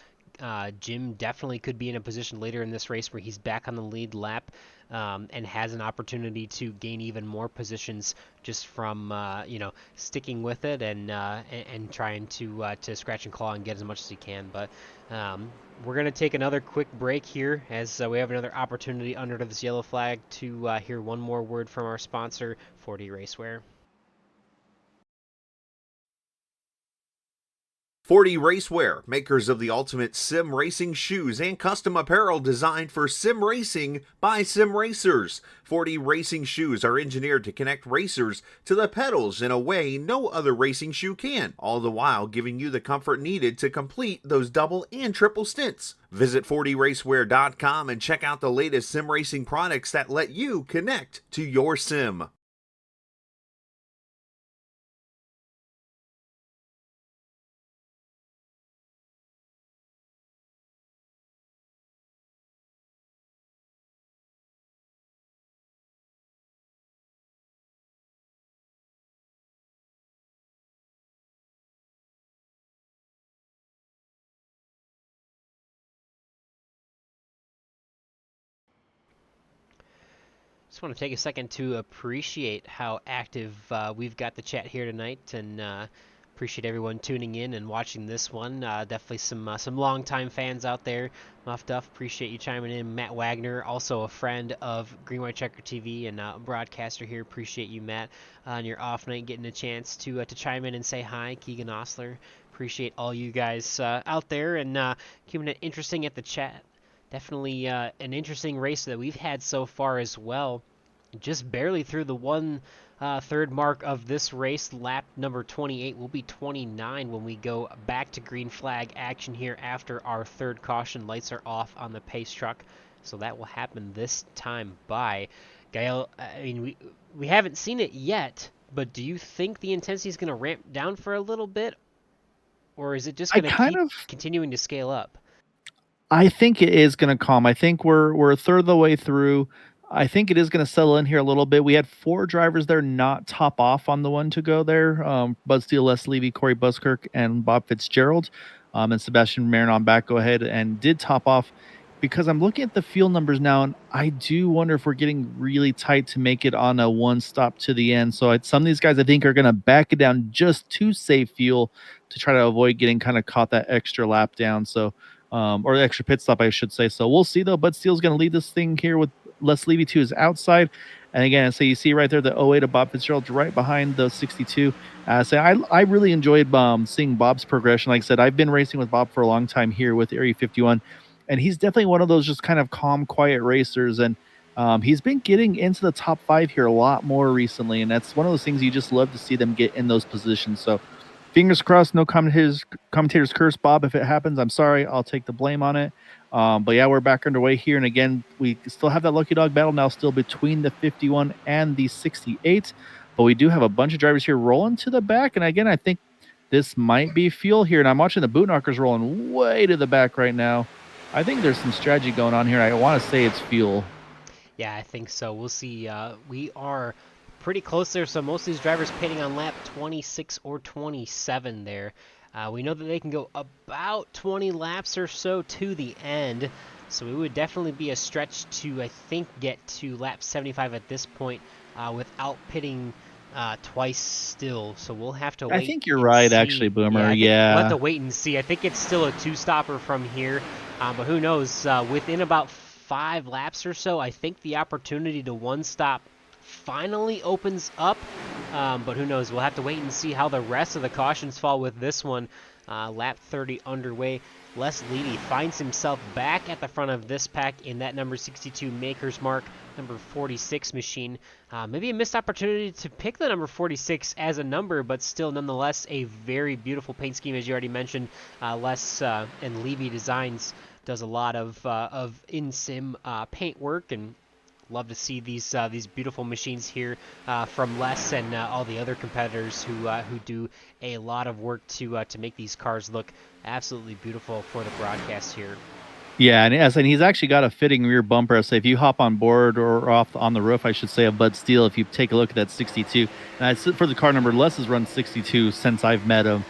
Jim definitely could be in a position later in this race where he's back on the lead lap and has an opportunity to gain even more positions just from sticking with it and trying to scratch and claw and get as much as he can. But we're going to take another quick break here as we have another opportunity under this yellow flag to hear one more word from our sponsor, 40 Racewear. 40 Racewear, makers of the ultimate sim racing shoes and custom apparel designed for sim racing by sim racers. 40 racing shoes are engineered to connect racers to the pedals in a way no other racing shoe can, all the while giving you the comfort needed to complete those double and triple stints. Visit 40racewear.com and check out the latest sim racing products that let you connect to your sim. Just want to take a second to appreciate how active we've got the chat here tonight, and appreciate everyone tuning in and watching this one. Definitely some longtime fans out there. Muff Duff, appreciate you chiming in. Matt Wagner, also a friend of Green White Checker TV and broadcaster here. Appreciate you, Matt, on your off night getting a chance to chime in and say hi. Keegan Osler, appreciate all you guys out there and keeping it interesting at the chat. Definitely an interesting race that we've had so far as well. Just barely through the 1/3 mark of this race. Lap number 28 will be 29 when we go back to green flag action here after our third caution. Lights are off on the pace truck, so that will happen this time by. Gael, I mean, we haven't seen it yet, but do you think the intensity is going to ramp down for a little bit, or is it just going to keep continuing to scale up? I think it is going to calm. I think we're a third of the way through. I think it is going to settle in here a little bit. We had 4 drivers there not top off on the one to go there. Bud Steele, Les Levy, Corey Buskirk, and Bob Fitzgerald. And Sebastian Marin back go ahead and did top off, because I'm looking at the fuel numbers now, and I do wonder if we're getting really tight to make it on a one stop to the end. So some of these guys, I think, are going to back it down just to save fuel to try to avoid getting kind of caught that extra lap down. So or the extra pit stop, I should say. So we'll see, though. Bud Steele's going to lead this thing here with Les Levy to his outside. And again, so you see right there the 08 of Bob Fitzgerald right behind the 62. So I really enjoyed seeing Bob's progression. Like I said, I've been racing with Bob for a long time here with Area 51. And he's definitely one of those just kind of calm, quiet racers. And he's been getting into the top 5 here a lot more recently. And that's one of those things you just love to see them get in those positions. So fingers crossed, no commentators curse Bob. If it happens, I'm sorry. I'll take the blame on it. But yeah, we're back underway here. And again, we still have that lucky dog battle now still between the 51 and the 68. But we do have a bunch of drivers here rolling to the back. And again, I think this might be fuel here. And I'm watching the boot knockers rolling way to the back right now. I think there's some strategy going on here. I want to say it's fuel. Yeah, I think so. We'll see. We are pretty close there, so most of these drivers pitting on lap 26 or 27 there. We know that they can go about 20 laps or so to the end, so it would definitely be a stretch to, I think, get to lap 75 at this point without pitting twice still. So we'll have to wait. I think you're right, actually, Boomer. Yeah. We'll have to wait and see. I think it's still a 2-stopper from here, but who knows? Within about 5 laps or so, I think the opportunity to one-stop finally opens up, but who knows? We'll have to wait and see how the rest of the cautions fall with this one. Lap 30 underway. Les Levy finds himself back at the front of this pack in that number 62 Maker's Mark, number 46 machine. Maybe a missed opportunity to pick the number 46 as a number, but still nonetheless a very beautiful paint scheme, as you already mentioned. Les and Levy Designs does a lot of in-sim paint work, and love to see these beautiful machines here from Les and all the other competitors who do a lot of work to make these cars look absolutely beautiful for the broadcast here. Yeah, and he's actually got a fitting rear bumper. So if you hop on board or off on the roof, I should say, of Bud Steele, if you take a look at that 62, and for the car number, Les has run 62 since I've met him.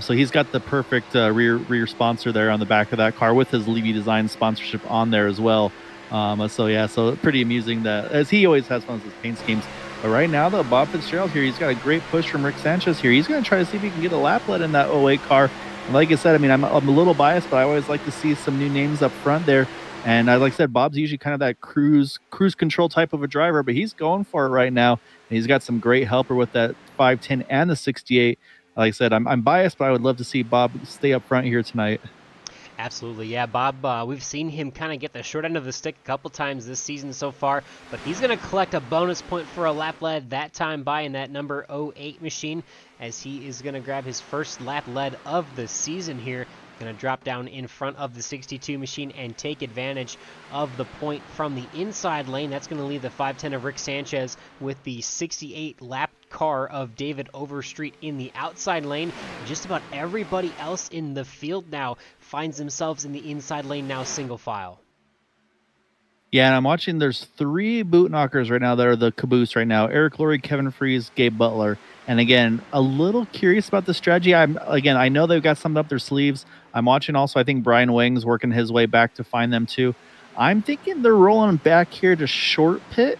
So he's got the perfect rear sponsor there on the back of that car with his Levy Design sponsorship on there as well. So pretty amusing that, as he always has fun with his paint schemes. But right now, though, Bob Fitzgerald here, he's got a great push from Rick Sanchez here. He's going to try to see if he can get a lap lead in that 08 car. And like I said, I mean, I'm a little biased, but I always like to see some new names up front there. And like I said, Bob's usually kind of that cruise control type of a driver, but he's going for it right now. And he's got some great helper with that 510 and the 68. Like I said, I'm biased, but I would love to see Bob stay up front here tonight. Absolutely, yeah. Bob, we've seen him kind of get the short end of the stick a couple times this season so far, but he's going to collect a bonus point for a lap lead that time by in that number 08 machine, as he is going to grab his first lap lead of the season here. Going to drop down in front of the 62 machine and take advantage of the point from the inside lane. That's going to leave the 510 of Rick Sanchez with the 68 lap car of David Overstreet in the outside lane. Just about everybody else in the field now finds themselves in the inside lane now, single file. Yeah, and I'm watching. There's 3 boot knockers right now that are the caboose right now. Eric Lurie, Kevin Freeze, Gabe Butler. And again, a little curious about the strategy. I know they've got something up their sleeves. I'm watching also, I think Brian Wang's working his way back to find them too. I'm thinking they're rolling back here to short pit.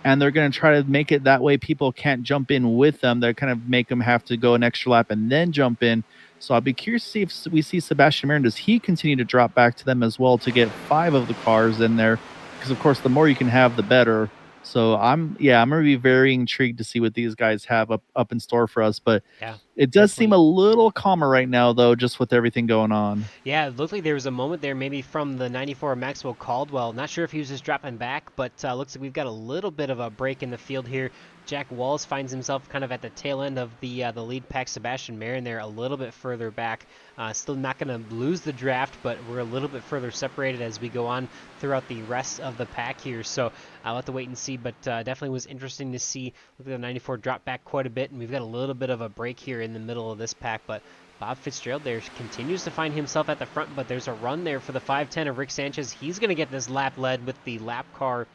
and they're going to try to make it that way people can't jump in with them. They're kind of make them have to go an extra lap and then jump in. So I'll be curious to see if we see Sebastian Marin. Does he continue to drop back to them as well to get 5 of the cars in there? Because of course, the more you can have, the better. So I'm going to be very intrigued to see what these guys have up in store for us. But Yeah, it does definitely. seem a little calmer right now, though, just with everything going on. Yeah, it looked like there was a moment there, maybe from the 94 Maxwell Caldwell. Not sure if he was just dropping back, but looks like we've got a little bit of a break in the field here. Jack Walls finds himself kind of at the tail end of the lead pack. Sebastian Marin there a little bit further back. Still not going to lose the draft, but we're a little bit further separated as we go on throughout the rest of the pack here. So I'll have to wait and see, but definitely was interesting to see. Look at the 94 drop back quite a bit, and we've got a little bit of a break here in the middle of this pack, but Bob Fitzgerald there continues to find himself at the front, but there's a run there for the 510 of Rick Sanchez. He's going to get this lap led with the lap car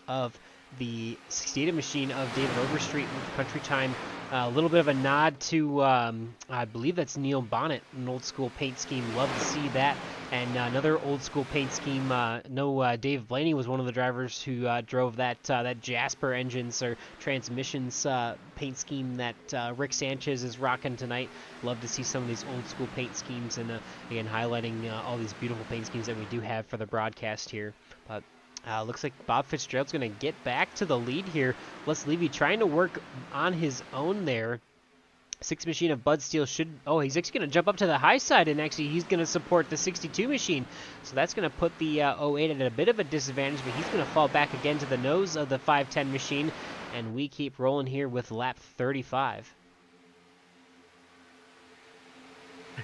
of the 68 machine of David Overstreet with country time. A little bit of a nod to, I believe that's Neil Bonnet, an old school paint scheme. Love to see that. And another old school paint scheme. Dave Blaney was one of the drivers who drove that Jasper engines or transmissions paint scheme that Rick Sanchez is rocking tonight. Love to see some of these old school paint schemes, and again highlighting all these beautiful paint schemes that we do have for the broadcast here. But looks like Bob Fitzgerald's going to get back to the lead here. Les Levy trying to work on his own there. 6 machine of Bud Steele should... Oh, he's actually going to jump up to the high side, and actually he's going to support the 62 machine. So that's going to put the 08 at a bit of a disadvantage, but he's going to fall back again to the nose of the 510 machine. And we keep rolling here with lap 35.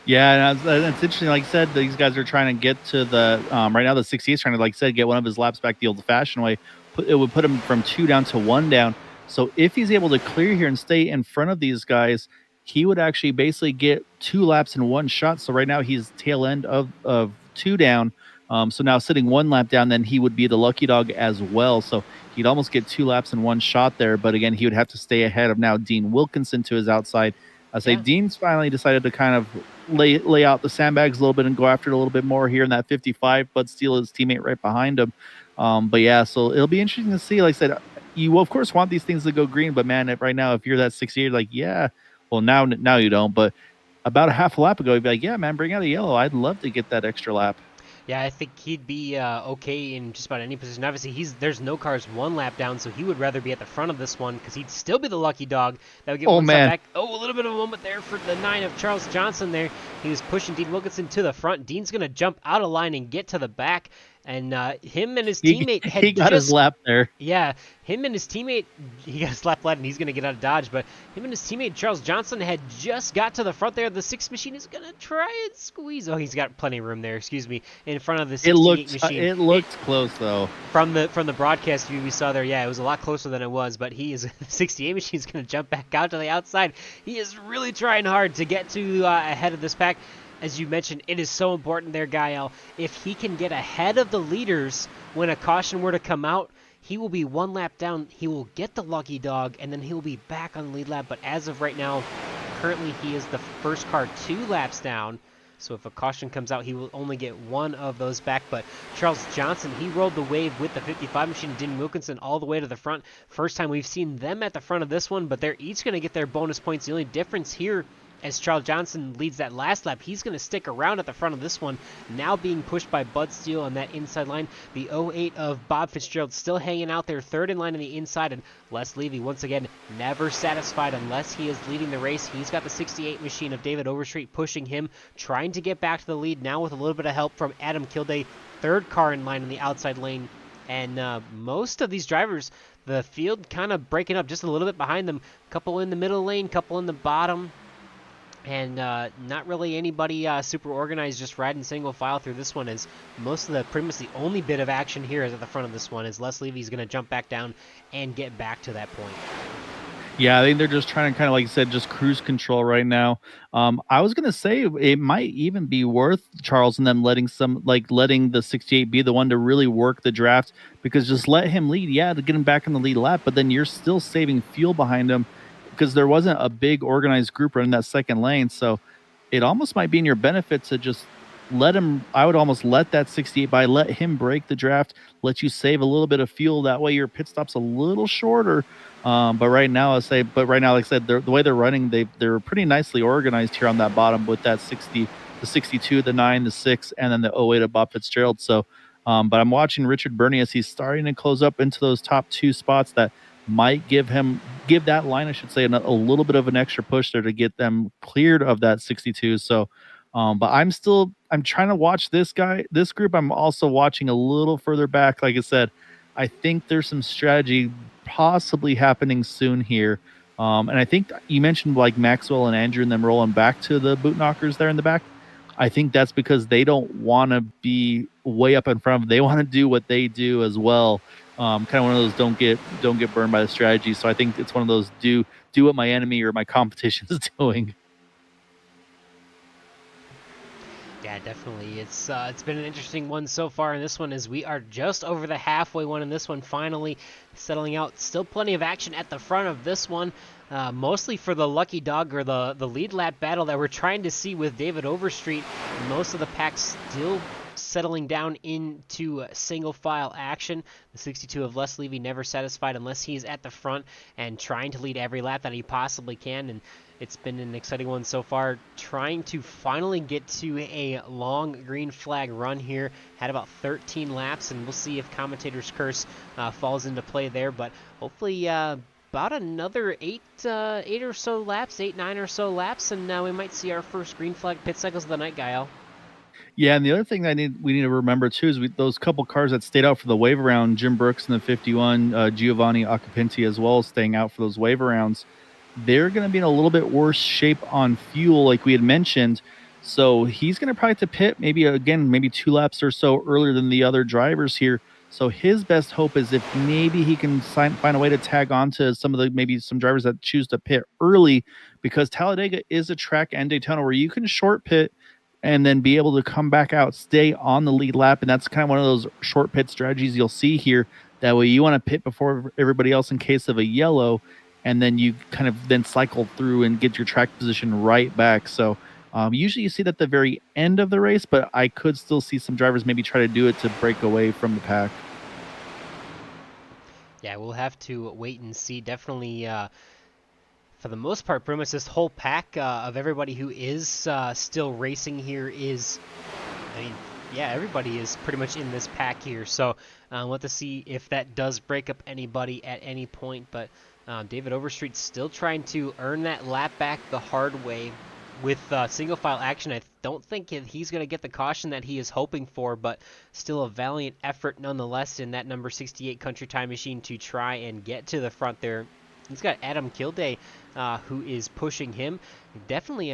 Yeah, and it's interesting. Like I said, these guys are trying to get to the right now. The 68 is trying to, like I said, get one of his laps back the old-fashioned way. It would put him from 2 down to 1 down. So if he's able to clear here and stay in front of these guys, he would actually basically get 2 laps in one shot. So right now he's tail end of 2 down. So now sitting 1 lap down, then he would be the lucky dog as well. So he'd almost get 2 laps in one shot there. But again, he would have to stay ahead of now Dean Wilkinson to his outside. I say Dean's finally decided to kind of lay out the sandbags a little bit and go after it a little bit more here in that 55, but steal his teammate right behind him. But yeah, so it'll be interesting to see. Like I said, you of course want these things to go green, but man, right now, if you're that 68, like, yeah, well, now you don't. But about a half a lap ago, you'd be like, yeah, man, bring out a yellow. I'd love to get that extra lap. Yeah, I think he'd be okay in just about any position. Obviously, there's no cars 1 lap down, so he would rather be at the front of this one because he'd still be the lucky dog. That would get one step back. Oh, a little bit of a moment there for the 9 of Charles Johnson there. He was pushing Dean Wilkinson to the front. Dean's going to jump out of line and get to the back. And him and his teammate he got his lap there. Yeah, him and his teammate, he got his lap led and he's going to get out of Dodge, but him and his teammate Charles Johnson had just got to the front there. The 6 machine is going to try and squeeze. Oh, he's got plenty of room there, excuse me, in front of the 68 machine. It looked close, though. From the broadcast view we saw there, yeah, it was a lot closer than it was, but the 68 machine is going to jump back out to the outside. He is really trying hard to get to ahead of this pack. As you mentioned, it is so important there, Gael. If he can get ahead of the leaders when a caution were to come out, he will be 1 lap down. He will get the lucky dog, and then he will be back on the lead lap. But as of right now, currently he is the first car 2 laps down. So if a caution comes out, he will only get 1 of those back. But Charles Johnson, he rode the wave with the 55 machine, Dean Wilkinson, all the way to the front. First time we've seen them at the front of this one, but they're each going to get their bonus points. The only difference here, as Charles Johnson leads that last lap, he's going to stick around at the front of this one, now being pushed by Bud Steele on that inside line. The 08 of Bob Fitzgerald still hanging out there, 3rd in line on the inside, and Les Levy, once again, never satisfied unless he is leading the race. He's got the 68 machine of David Overstreet pushing him, trying to get back to the lead, now with a little bit of help from Adam Kilday, 3rd car in line on the outside lane. And most of these drivers, the field kind of breaking up just a little bit behind them. Couple in the middle lane, couple in the bottom. And not really anybody super organized, just riding single file through this one, as pretty much the only bit of action here is at the front of this one, as Les Levy's going to jump back down and get back to that point. Yeah, I think they're just trying to kind of, like you said, just cruise control right now. I was going to say it might even be worth Charles and them letting the 68 be the one to really work the draft, because just let him lead, to get him back in the lead lap, but then you're still saving fuel behind him, because there wasn't a big organized group running that second lane. So it almost might be in your benefit to just I would almost let that 68 by, let him break the draft, let you save a little bit of fuel. That way your pit stop's a little shorter. But right now, like I said, the way they're running, they're pretty nicely organized here on that bottom with that 60, the 62, the 9, the 6, and then the 08 of Bob Fitzgerald. So, but I'm watching Richard Burney as he's starting to close up into those top 2 spots that might give that line, I should say, a little bit of an extra push there to get them cleared of that 62. So, but I'm trying to watch this group. I'm also watching a little further back. Like I said, I think there's some strategy possibly happening soon here. And I think you mentioned like Maxwell and Andrew and them rolling back to the boot knockers there in the back. I think that's because they don't want to be way up in front of them. They want to do what they do as well. Kind of one of those don't get burned by the strategy. So I think it's one of those do what my enemy or my competition is doing. Yeah, definitely. It's been an interesting one so far in this one, as we are just over the halfway one in this one, finally settling out. Still plenty of action at the front of this one, mostly for the lucky dog or the lead lap battle that we're trying to see with David Overstreet. Most of the pack still settling down into single file action. The 62 of Les Levy never satisfied unless he's at the front and trying to lead every lap that he possibly can. And it's been an exciting one so far, trying to finally get to a long green flag run here. Had about 13 laps, and we'll see if Commentator's Curse falls into play there. But hopefully about another 8 or so laps, 9 or so laps, and we might see our first green flag pit cycles of the night, Gael. Yeah, and the other thing we need to remember too is those couple cars that stayed out for the wave around, Jim Brooks in the 51, Giovanni Acapinti as well, staying out for those wave arounds. They're going to be in a little bit worse shape on fuel, like we had mentioned. So he's going to probably have to pit maybe 2 laps or so earlier than the other drivers here. So his best hope is if maybe he can find a way to tag on to some drivers that choose to pit early, because Talladega is a track and Daytona where you can short pit and then be able to come back out, stay on the lead lap. And that's kind of one of those short pit strategies you'll see here. That way you want to pit before everybody else in case of a yellow, and then you kind of then cycle through and get your track position right back. So usually you see that at the very end of the race, but I could still see some drivers maybe try to do it to break away from the pack. Yeah, we'll have to wait and see. Definitely, for the most part, pretty much this whole pack of everybody who is still racing here is, everybody is pretty much in this pack here. So we'll have to see if that does break up anybody at any point. But David Overstreet's still trying to earn that lap back the hard way with single file action. I don't think he's going to get the caution that he is hoping for, but still a valiant effort nonetheless in that number 68 Country Time Machine to try and get to the front there. He's got Adam Kilday who is pushing him. Definitely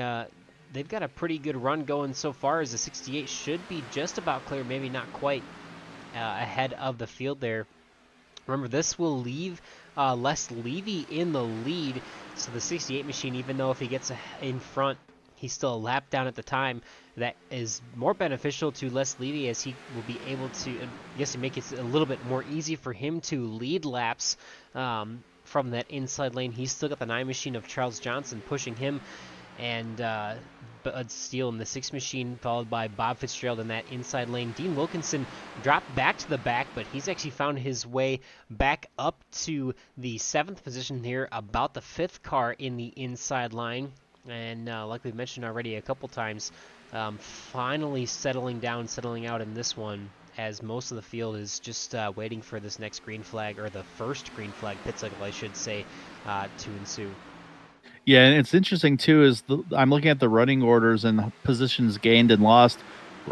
they've got a pretty good run going so far, as the 68 should be just about clear, maybe not quite ahead of the field there. Remember, this will leave Les Levy in the lead, so the 68 machine, even though if he gets in front, he's still a lap down at the time, that is more beneficial to Les Levy, as he will be able to, make it a little bit more easy for him to lead laps from that inside lane. He's still got the 9 machine of Charles Johnson pushing him, and Bud Steele in the 6 machine, followed by Bob Fitzgerald in that inside lane. Dean Wilkinson dropped back to the back, but he's actually found his way back up to the 7th position here, about the 5th car in the inside line. And like we've mentioned already a couple times, finally settling out in this one, as most of the field is just waiting for this next green flag, or the first green flag pit cycle, I should say, to ensue. Yeah, and it's interesting too, is I'm looking at the running orders and positions gained and lost.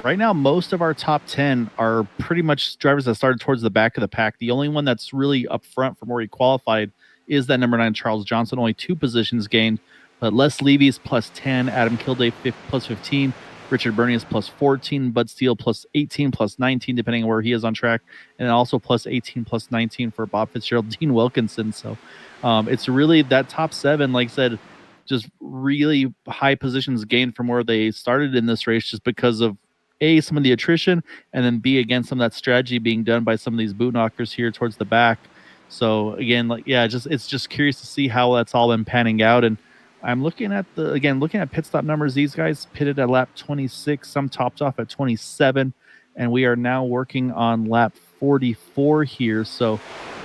Right now, most of our top 10 are pretty much drivers that started towards the back of the pack. The only one that's really up front from where he qualified is that number 9, Charles Johnson, only 2 positions gained. But Les Levy's plus 10, Adam Kilday plus 15, Richard Burney is plus 14, Bud Steele plus 18, plus 19, depending on where he is on track, and also plus 18, plus 19 for Bob Fitzgerald, Dean Wilkinson. So it's really that top 7, like I said, just really high positions gained from where they started in this race, just because of A, some of the attrition, and then B, again, some of that strategy being done by some of these boot knockers here towards the back. So again, it's just curious to see how that's all been panning out. And I'm looking at pit stop numbers. These guys pitted at lap 26. Some topped off at 27, and we are now working on lap 44 here. So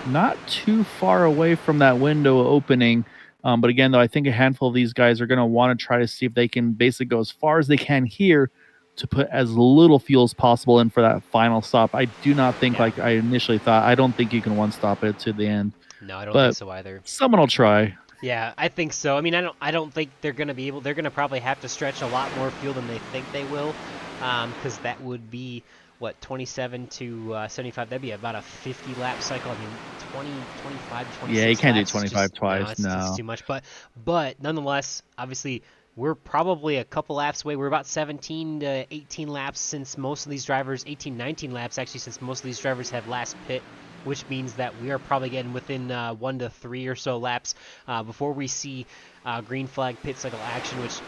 not too far away from that window opening. But again, though, I think a handful of these guys are going to want to try to see if they can basically go as far as they can here to put as little fuel as possible in for that final stop. I do not think, like I initially thought, I don't think you can one stop it to the end. No, I don't think so either. Someone will try. Yeah, I think so. I mean, I don't think they're going to be able. They're going to probably have to stretch a lot more fuel than they think they will, because that would be what 27 to 75. That'd be about a 50 lap cycle. I mean, 20, 25, 26. Yeah, you can't laps, do 25 twice. No, it's too much. But nonetheless, obviously, we're probably a couple laps away. We're about 17 to 18 laps since most of these drivers, 18, 19 laps actually, since most of these drivers have last pit, which means that we are probably getting within 1 to 3 or so laps before we see green flag pit cycle action, which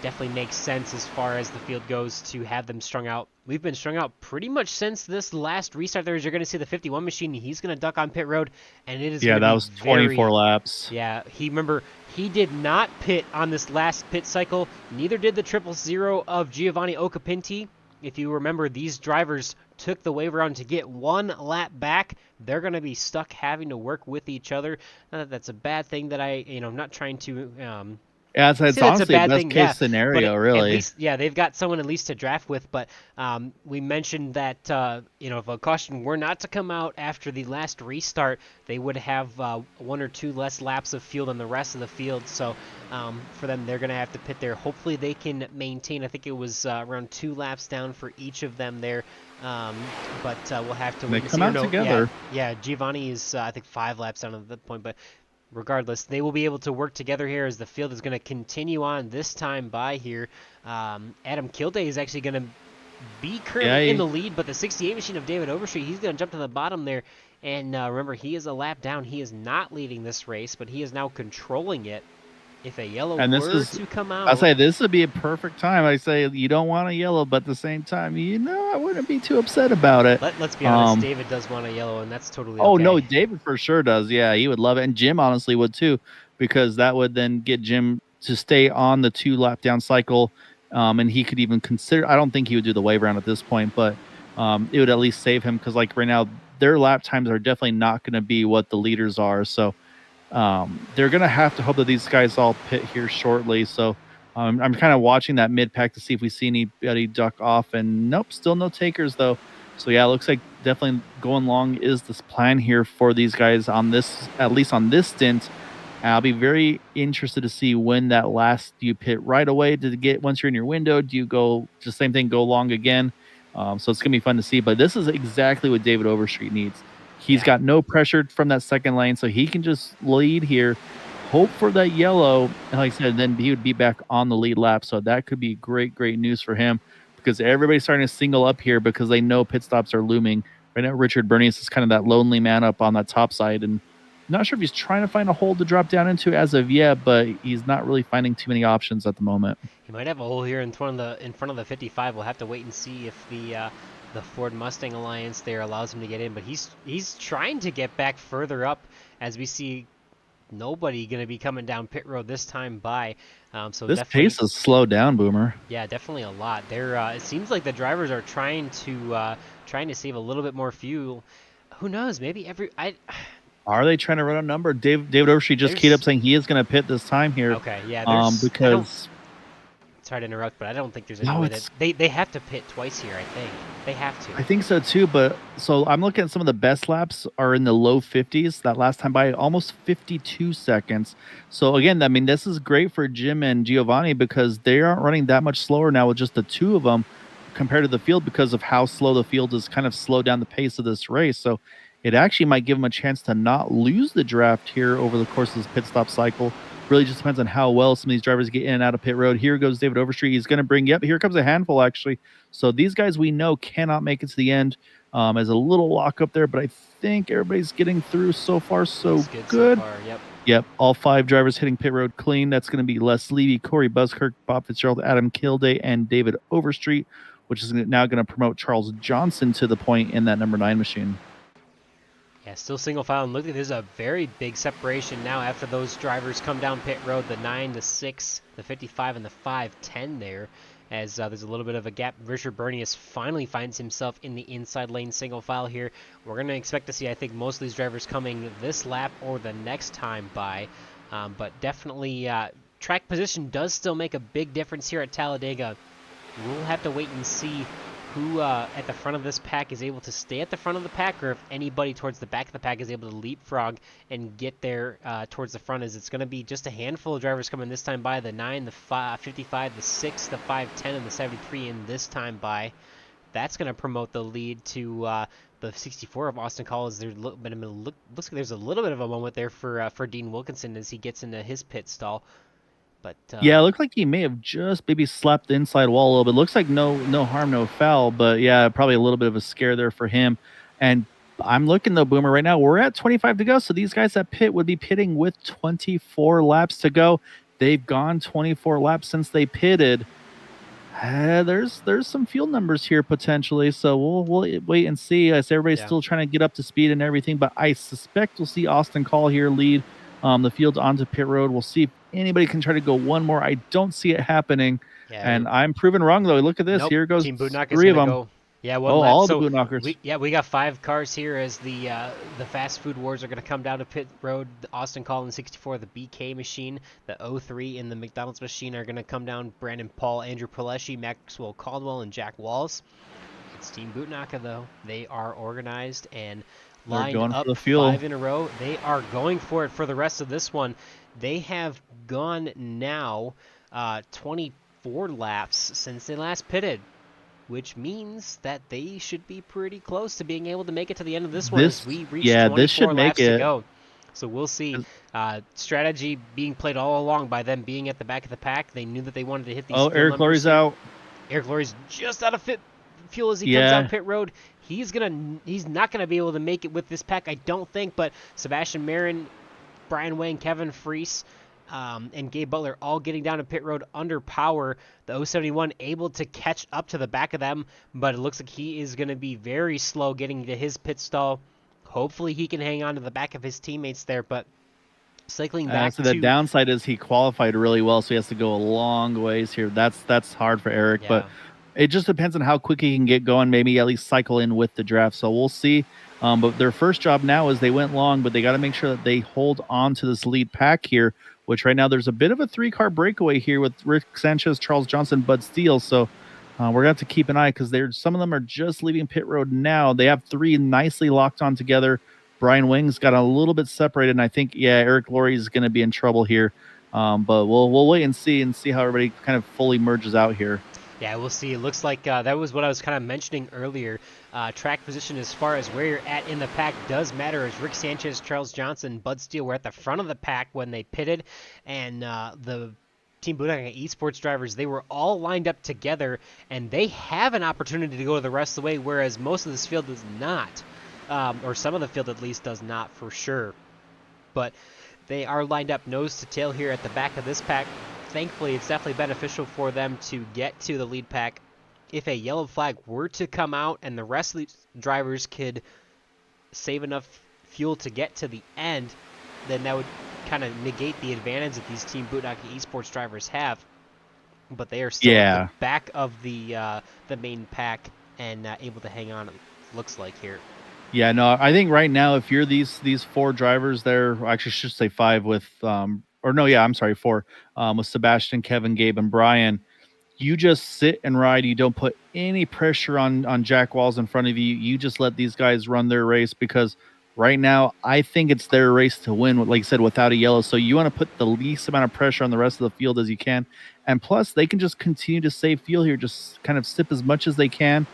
definitely makes sense as far as the field goes to have them strung out. We've been strung out pretty much since this last restart. You're going to see the 51 machine. He's going to duck on pit road, and it is that was 24 laps. Yeah, he did not pit on this last pit cycle. Neither did the 000 of Giovanni Occhipinti. If you remember, these drivers took the wave around to get one lap back. They're going to be stuck having to work with each other. Not that that's a bad thing. That I'm not trying to. Yeah, it's honestly a best case scenario, really. At least, they've got someone at least to draft with. But we mentioned that if a caution were not to come out after the last restart, they would have 1 or 2 less laps of fuel than the rest of the field. So for them, they're going to have to pit there. Hopefully, they can maintain. I think it was around 2 laps down for each of them there. But we'll have to wait and see. They come out together. Yeah, Giovanni is I think 5 laps down at that point, but. Regardless, they will be able to work together here as the field is going to continue on this time by here. Adam Kilday is actually going to be currently in the lead, but the 68 machine of David Overstreet, he's going to jump to the bottom there. And remember, he is a lap down. He is not leading this race, but he is now controlling it. If a yellow were to come out... I say this would be a perfect time. I say you don't want a yellow, but at the same time, I wouldn't be too upset about it. Let's be honest, David does want a yellow, and that's totally okay. Oh, no, David for sure does. Yeah, he would love it. And Jim honestly would too, because that would then get Jim to stay on the 2 lap down cycle, and he could even consider... I don't think he would do the wave round at this point, but it would at least save him, because like right now, their lap times are definitely not going to be what the leaders are, so... they're going to have to hope that these guys all pit here shortly. So I'm kind of watching that mid-pack to see if we see anybody duck off. And nope, still no takers, though. So, yeah, it looks like definitely going long is this plan here for these guys on this, at least on this stint. I'll be very interested to see when that last, do you pit right away to get once you're in your window? Do you go just same thing, go long again? So it's going to be fun to see. But this is exactly what David Overstreet needs. He's got no pressure from that second lane, so he can just lead here, hope for that yellow, and like I said, then he would be back on the lead lap. So that could be great news for him, because everybody's starting to single up here because they know pit stops are looming. Right now, Richard Bernice is kind of that lonely man up on that top side, and not sure if he's trying to find a hole to drop down into as of yet, but he's not really finding too many options at the moment. He might have a hole here in front of the 55. We'll have to wait and see if the Ford Mustang Alliance there allows him to get in, but he's trying to get back further up, as we see nobody going to be coming down pit road this time by. So this pace is slowed down, Boomer. Yeah, definitely a lot. It seems like the drivers are trying to save a little bit more fuel. Who knows? Maybe Are they trying to run a number? David Overstreet just keyed up saying he is going to pit this time here. Okay, yeah. Because sorry to interrupt, but I don't think there's any way that they have to pit twice here. I think they have to. I think so too. But so I'm looking at some of the best laps are in the low 50s. That last time by almost 52 seconds. So again, I mean, this is great for Jim and Giovanni, because they aren't running that much slower now with just the 2 of them compared to the field, because of how slow the field has kind of slowed down the pace of this race. So it actually might give them a chance to not lose the draft here over the course of this pit stop cycle. Really just depends on how well some of these drivers get in and out of pit road. Here goes David Overstreet. He's going to bring, here comes a handful, actually. So these guys we know cannot make it to the end. As a little lock up there, but I think everybody's getting through so far. So good. So far, yep. All 5 drivers hitting pit road clean. That's going to be Les Levy, Corey Buskirk, Bob Fitzgerald, Adam Kilday, and David Overstreet, which is now going to promote Charles Johnson to the point in that number 9 machine. Yeah, still single file, and look at there's a very big separation now after those drivers come down pit road, the 9, the 6, the 55, and the 510 there, as there's a little bit of a gap. Richard Bernius finally finds himself in the inside lane single file here. We're going to expect to see, I think, most of these drivers coming this lap or the next time by, but definitely track position does still make a big difference here at Talladega. We'll have to wait and see who at the front of this pack is able to stay at the front of the pack, or if anybody towards the back of the pack is able to leapfrog and get there towards the front. As it's going to be just a handful of drivers coming this time by, the 9, the 55, the 6, the 510, and the 73 in this time by. That's going to promote the lead to the 64 of Austin Call. Looks like there's a little bit of a moment there for Dean Wilkinson as he gets into his pit stall. But yeah, it looked like he may have just maybe slapped the inside wall a little bit. Looks like no harm, no foul. But yeah, probably a little bit of a scare there for him. And I'm looking though, Boomer, right now we're at 25 to go. So these guys at pit would be pitting with 24 laps to go. They've gone 24 laps since they pitted. There's some fuel numbers here potentially. So we'll wait and see. As everybody's still trying to get up to speed and everything. But I suspect we'll see Austin Call here lead the field onto pit road. We'll see if anybody can try to go one more. I don't see it happening. Yeah, and I'm proven wrong, though. Look at this. Nope. Here goes Team Bootnock 3 of them. Go. Yeah, one lap. All so the Bootnockers. We got 5 cars here as the fast food wars are going to come down to pit road. The Austin Collins 64, the BK machine, the 03 and the McDonald's machine are going to come down. Brandon Paul, Andrew Pileshi, Maxwell Caldwell, and Jack Walls. It's Team Bootnocker, though. They are organized and lined up for the fuel. 5 in a row. They are going for it for the rest of this one. They have gone now 24 laps since they last pitted, which means that they should be pretty close to being able to make it to the end of this one as we reach 24 this should laps make it. to go. So we'll see. Strategy being played all along by them being at the back of the pack. They knew that they wanted to hit these Eric Lorry's out. Eric Lorry's just out of fuel as he comes down pit road. He's not gonna be able to make it with this pack, I don't think. But Sebastian Marin, Brian Wang, Kevin Freese, and Gabe Butler all getting down to pit road under power. The 071 able to catch up to the back of them, but it looks like he is going to be very slow getting to his pit stall. Hopefully he can hang on to the back of his teammates there, but cycling back so the downside is he qualified really well, so he has to go a long ways here. That's hard for Eric, but it just depends on how quick he can get going, maybe at least cycle in with the draft. So we'll see. But their first job now is they went long, but they got to make sure that they hold on to this lead pack here, which right now there's a bit of a 3-car breakaway here with Rick Sanchez, Charles Johnson, Bud Steele. So we're going to have to keep an eye because some of them are just leaving pit road now. They have 3 nicely locked on together. Brian Wing's got a little bit separated, and I think, Eric Lorry is going to be in trouble here. But we'll wait and see how everybody kind of fully merges out here. Yeah, we'll see. It looks like that was what I was kind of mentioning earlier. Track position as far as where you're at in the pack does matter, as Rick Sanchez, Charles Johnson, Bud Steele were at the front of the pack when they pitted, and the Team Bootnocker Esports drivers, they were all lined up together, and they have an opportunity to go the rest of the way, whereas most of this field does not, or some of the field at least does not for sure. But they are lined up nose to tail here at the back of this pack. Thankfully, it's definitely beneficial for them to get to the lead pack. If a yellow flag were to come out and the rest of the drivers could save enough fuel to get to the end, then that would kind of negate the advantage that these Team Bootnocker Esports drivers have. But they are still at the back of the main pack and able to hang on, it looks like here. Yeah, no, I think right now if you're these 4 drivers there, actually I should say 5 with 4, with Sebastian, Kevin, Gabe, and Brian, you just sit and ride. You don't put any pressure on Jack Walls in front of you. You just let these guys run their race, because right now I think it's their race to win, like I said, without a yellow. So you want to put the least amount of pressure on the rest of the field as you can. And plus, they can just continue to save fuel here, just kind of sip as much as they can.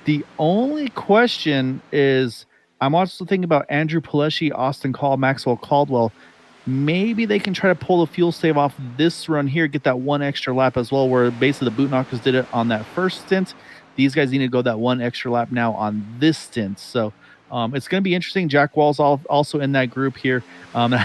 The only question is, I'm also thinking about Andrew Pileshi, Austin Call, Maxwell Caldwell. Maybe they can try to pull a fuel save off this run here, get that 1 extra lap as well, where basically the Bootnockers did it on that first stint. These guys need to go that 1 extra lap now on this stint. So it's going to be interesting. Jack Wall's also in that group here. I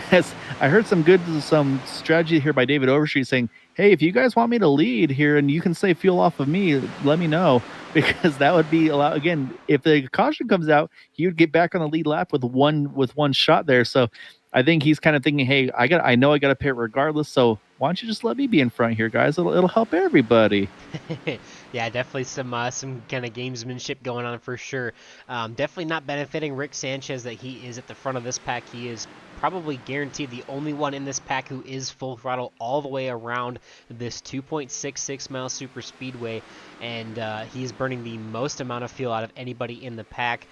heard some strategy here by David Overstreet saying, hey, if you guys want me to lead here and you can save fuel off of me, let me know. because that would be a lot. Again, if the caution comes out, he would get back on the lead lap with one shot there. So I think he's kind of thinking, hey, I know I got to pit regardless. So why don't you just let me be in front here, guys? It'll help everybody. Yeah, definitely some kind of gamesmanship going on for sure. Definitely not benefiting Rick Sanchez that he is at the front of this pack. He is probably guaranteed the only one in this pack who is full throttle all the way around this 2.66 mile super speedway, and he's burning the most amount of fuel out of anybody in the pack.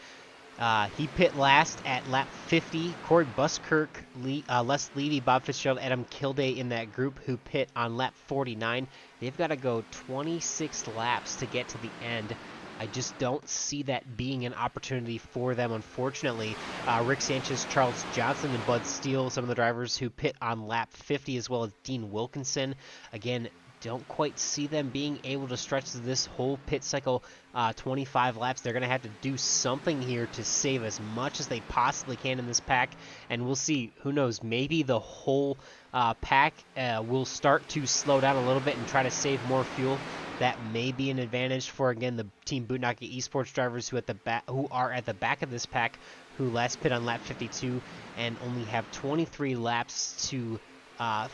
He pit last at lap 50. Corey Buskirk, Les Levy, Bob Fitzgerald, Adam Kilday in that group who pit on lap 49. They've got to go 26 laps to get to the end. I just don't see that being an opportunity for them, unfortunately. Rick Sanchez, Charles Johnson, and Bud Steele, some of the drivers who pit on lap 50, as well as Dean Wilkinson. Again, don't quite see them being able to stretch this whole pit cycle 25 laps. They're going to have to do something here to save as much as they possibly can in this pack, and we'll see. Who knows? Maybe the whole pack will start to slow down a little bit and try to save more fuel. That may be an advantage for, again, the Team Bootnaka Esports drivers who are at the back of this pack, who last pit on lap 52 and only have 23 laps to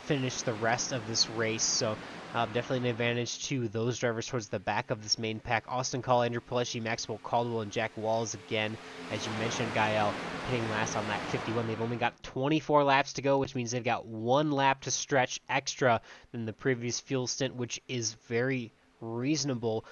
finish the rest of this race. So definitely an advantage to those drivers towards the back of this main pack. Austin Call, Andrew Pilecki, Maxwell Caldwell, and Jack Walls again. As you mentioned, Gael hitting last on lap 51. They've only got 24 laps to go, which means they've got one lap to stretch extra than the previous fuel stint, which is very reasonable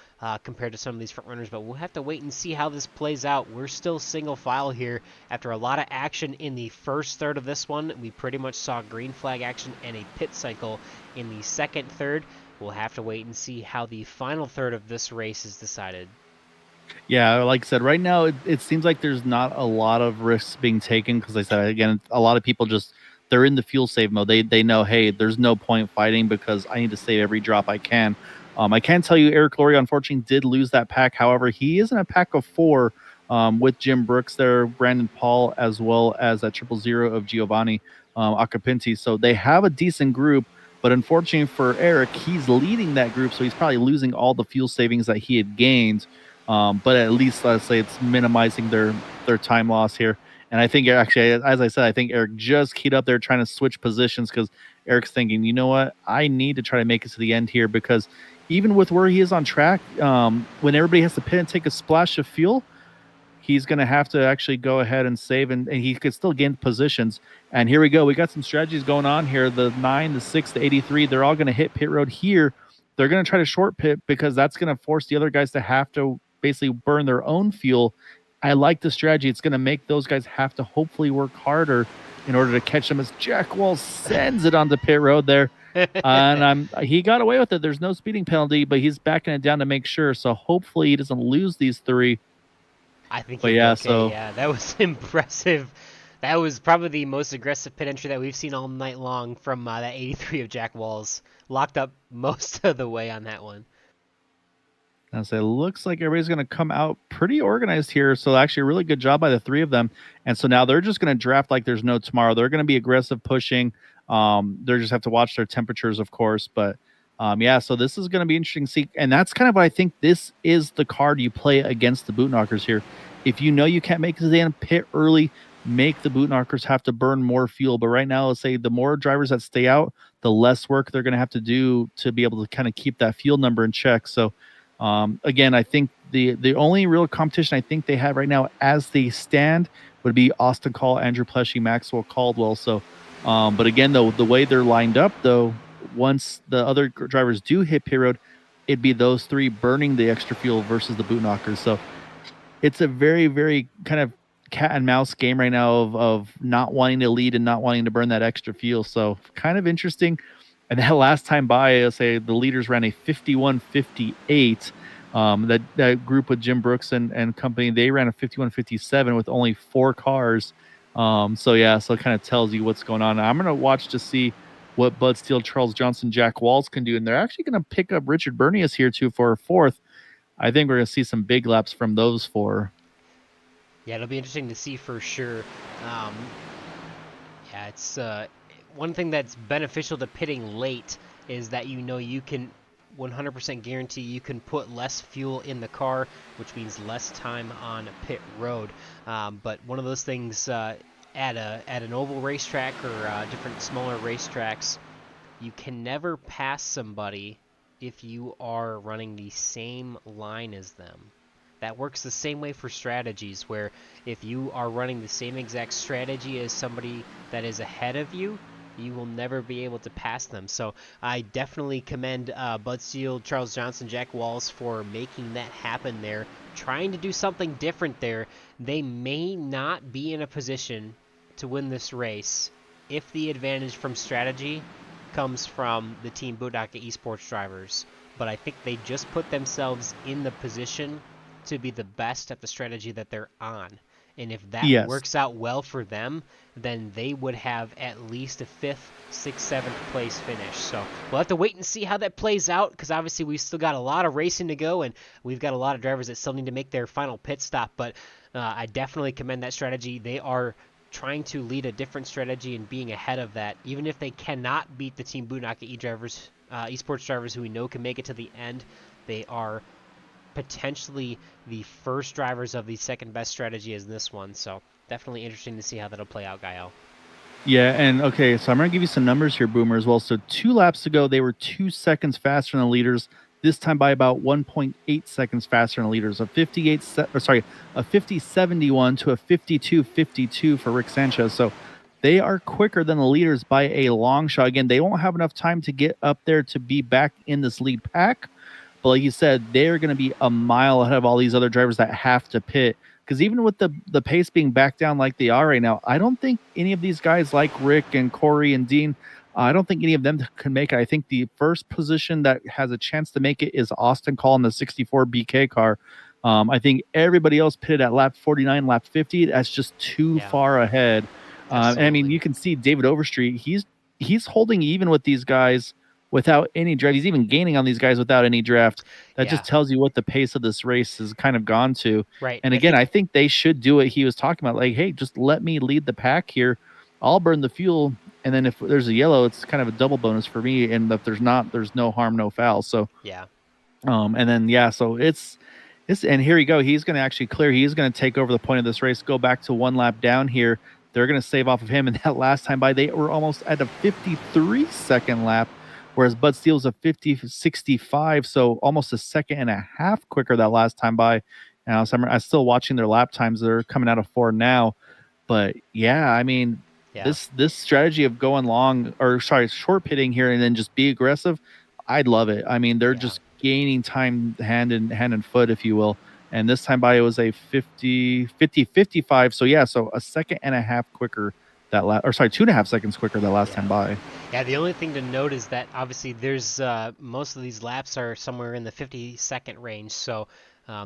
compared to some of these front runners, but we'll have to wait and see how this plays out. We're still single file here after a lot of action in the first third of this one. We pretty much saw green flag action and a pit cycle in the second third. We'll have to wait and see how the final third of this race is decided. Yeah, like I said, right now it seems like there's not a lot of risks being taken because, like I said, again, a lot of people they're in the fuel save mode. They know, hey, there's no point fighting because I need to save every drop I can. I can tell you Eric Laurie, unfortunately, did lose that pack. However, he is in a pack of 4 with Jim Brooks there, Brandon Paul, as well as a 000 of Giovanni Acapinti. So they have a decent group, but unfortunately for Eric, he's leading that group, so he's probably losing all the fuel savings that he had gained. But at least, let's say, it's minimizing their time loss here. And I think, actually, as I said, I think Eric just keyed up there trying to switch positions because Eric's thinking, you know what, I need to try to make it to the end here because even with where he is on track, when everybody has to pit and take a splash of fuel, he's going to have to actually go ahead and save, and he could still gain positions. And here we go. We got some strategies going on here. The 9, the 6, the 83, they're all going to hit pit road here. They're going to try to short pit because that's going to force the other guys to have to basically burn their own fuel. I like the strategy. It's going to make those guys have to hopefully work harder in order to catch them as Jack Wall sends it onto pit road there. And he got away with it. There's no speeding penalty, but he's backing it down to make sure. So hopefully he doesn't lose these 3. I think yeah, that was impressive. That was probably the most aggressive pit entry that we've seen all night long from that 83 of Jack Walls. Locked up most of the way on that one. Now, so it looks like everybody's going to come out pretty organized here. So actually a really good job by the 3 of them. And so now they're just going to draft like there's no tomorrow. They're going to be aggressive pushing. They just have to watch their temperatures, of course. But yeah, so this is going to be interesting to see. And that's kind of what I think this is the card you play against the boot knockers here. If you know you can't make it to the end, pit early, make the boot knockers have to burn more fuel. But right now, let's say the more drivers that stay out, the less work they're going to have to do to be able to kind of keep that fuel number in check. So again, I think the only real competition I think they have right now as they stand would be Austin Call, Andrew Pilecki, Maxwell Caldwell. So, but again, though, the way they're lined up, though, once the other drivers do hit pit road, it'd be those 3 burning the extra fuel versus the boot knockers. So it's a very, very kind of cat and mouse game right now of not wanting to lead and not wanting to burn that extra fuel. So kind of interesting. And that last time by, I'll say the leaders ran a 51.58. That group with Jim Brooks and company, they ran a 51.57 with only 4 cars. So yeah, so it kind of tells you what's going on. I'm going to watch to see what Bud Steele, Charles Johnson, Jack Walls can do. And they're actually going to pick up Richard Bernius here too for a 4th. I think we're going to see some big laps from those 4. Yeah, it'll be interesting to see for sure. Yeah, it's one thing that's beneficial to pitting late is that you know you can 100% guarantee you can put less fuel in the car, which means less time on pit road. But one of those things at an oval racetrack or different smaller racetracks, you can never pass somebody if you are running the same line as them. That works the same way for strategies, where if you are running the same exact strategy as somebody that is ahead of you, you will never be able to pass them. So I definitely commend Bud Steele, Charles Johnson, Jack Walls for making that happen there, trying to do something different there. They may not be in a position to win this race if the advantage from strategy comes from the Team Boondocket Esports drivers. But I think they just put themselves in the position to be the best at the strategy that they're on. And if that works out well for them, then they would have at least a 5th, 6th, 7th place finish. So we'll have to wait and see how that plays out, because obviously we've still got a lot of racing to go, and we've got a lot of drivers that still need to make their final pit stop. But I definitely commend that strategy. They are trying to lead a different strategy and being ahead of that, even if they cannot beat the Team Boondocket esports drivers who we know can make it to the end. They are potentially the first drivers of the second best strategy as this one. So definitely interesting to see how that'll play out, Gael. Yeah, and okay, so I'm going to give you some numbers here, Boomer, as well. So 2 laps ago, they were 2 seconds faster than the leaders. This time by about 1.8 seconds faster than the leaders. A 50-71 to a 52-52 for Rick Sanchez. So they are quicker than the leaders by a long shot. Again, they won't have enough time to get up there to be back in this lead pack. But like you said, they're going to be a mile ahead of all these other drivers that have to pit. Because even with the pace being back down like they are right now, I don't think any of these guys like Rick and Corey and Dean, I don't think any of them can make it. I think the first position that has a chance to make it is Austin Call in the 64 BK car. I think everybody else pitted at lap 49, lap 50. That's just too far ahead. And I mean, you can see David Overstreet. He's holding even with these guys without any draft. He's even gaining on these guys without any draft. That just tells you what the pace of this race has kind of gone to. Right. And again, I think they should do what he was talking about. Like, hey, just let me lead the pack here. I'll burn the fuel. And then if there's a yellow, it's kind of a double bonus for me. And if there's not, there's no harm, no foul. So, and then, so it's, and here you go. He's going to actually clear. He's going to take over the point of this race, go back to 1 lap down here. They're going to save off of him. And that last time by, they were almost at a 53-second lap. Whereas Bud Steele's a 50-65, so almost a second and a half quicker that last time by. Now, so I'm still watching their lap times. They're coming out of 4 now. But, I mean, this strategy of going short pitting here and then just be aggressive, I'd love it. I mean, they're just gaining time hand and foot, if you will. And this time by, it was a 50-55. So, so a second and a half quicker that 2.5 seconds quicker that last time by. Yeah, the only thing to note is that obviously there's most of these laps are somewhere in the 50-second range, so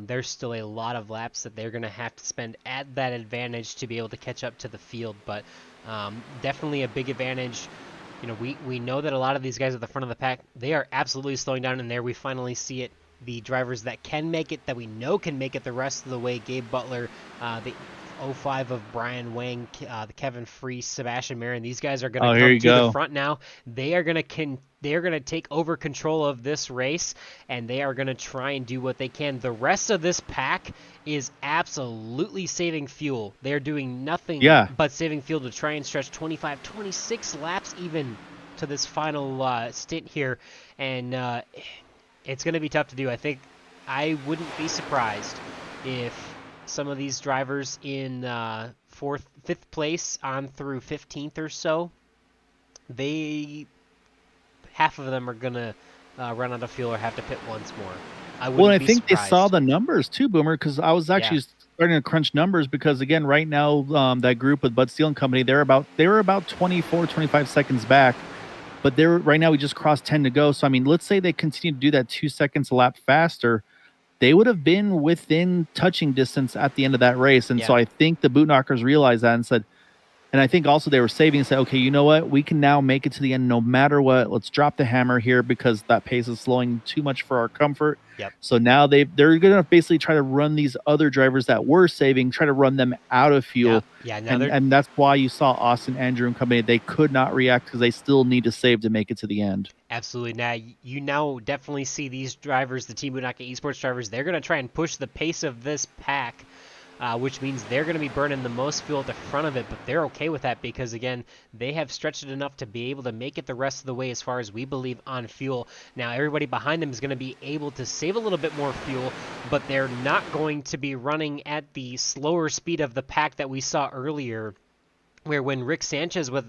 there's still a lot of laps that they're going to have to spend at that advantage to be able to catch up to the field. But definitely a big advantage. You know, we know that a lot of these guys at the front of the pack, they are absolutely slowing down, and there we finally see it. The drivers that can make it, that we know can make it the rest of the way, Gabe Butler, the 05 of Brian Wang, the Kevin Freese, Sebastian Marin. These guys are going to come to the front now. They are going to take over control of this race, and they are going to try and do what they can. The rest of this pack is absolutely saving fuel. They're doing nothing but saving fuel to try and stretch 25, 26 laps even to this final stint here, and it's going to be tough to do. I think I wouldn't be surprised if some of these drivers in 4th, 5th place on through 15th or so, half of them are going to run out of fuel or have to pit once more. I think surprised. They saw the numbers too, Boomer, because I was actually starting to crunch numbers because, again, right now, that group with Bud Steele and Company, they were about 24, 25 seconds back. But right now we just crossed 10 to go. So, I mean, let's say they continue to do that 2 seconds a lap faster. They would have been within touching distance at the end of that race. And so I think the boot knockers realized that and said, And I think also they were saving and said, okay, you know what? We can now make it to the end no matter what. Let's drop the hammer here because that pace is slowing too much for our comfort. Yep. So now they're going to basically try to run these other drivers that were saving, try to run them out of fuel. Yeah. And that's why you saw Austin, Andrew, and company. They could not react because they still need to save to make it to the end. Absolutely. Now, you now definitely see these drivers, the Team Bunaka Esports drivers, they're going to try and push the pace of this pack, which means they're going to be burning the most fuel at the front of it, but they're okay with that because, again, they have stretched it enough to be able to make it the rest of the way as far as we believe on fuel. Now, everybody behind them is going to be able to save a little bit more fuel, but they're not going to be running at the slower speed of the pack that we saw earlier, where when Rick Sanchez was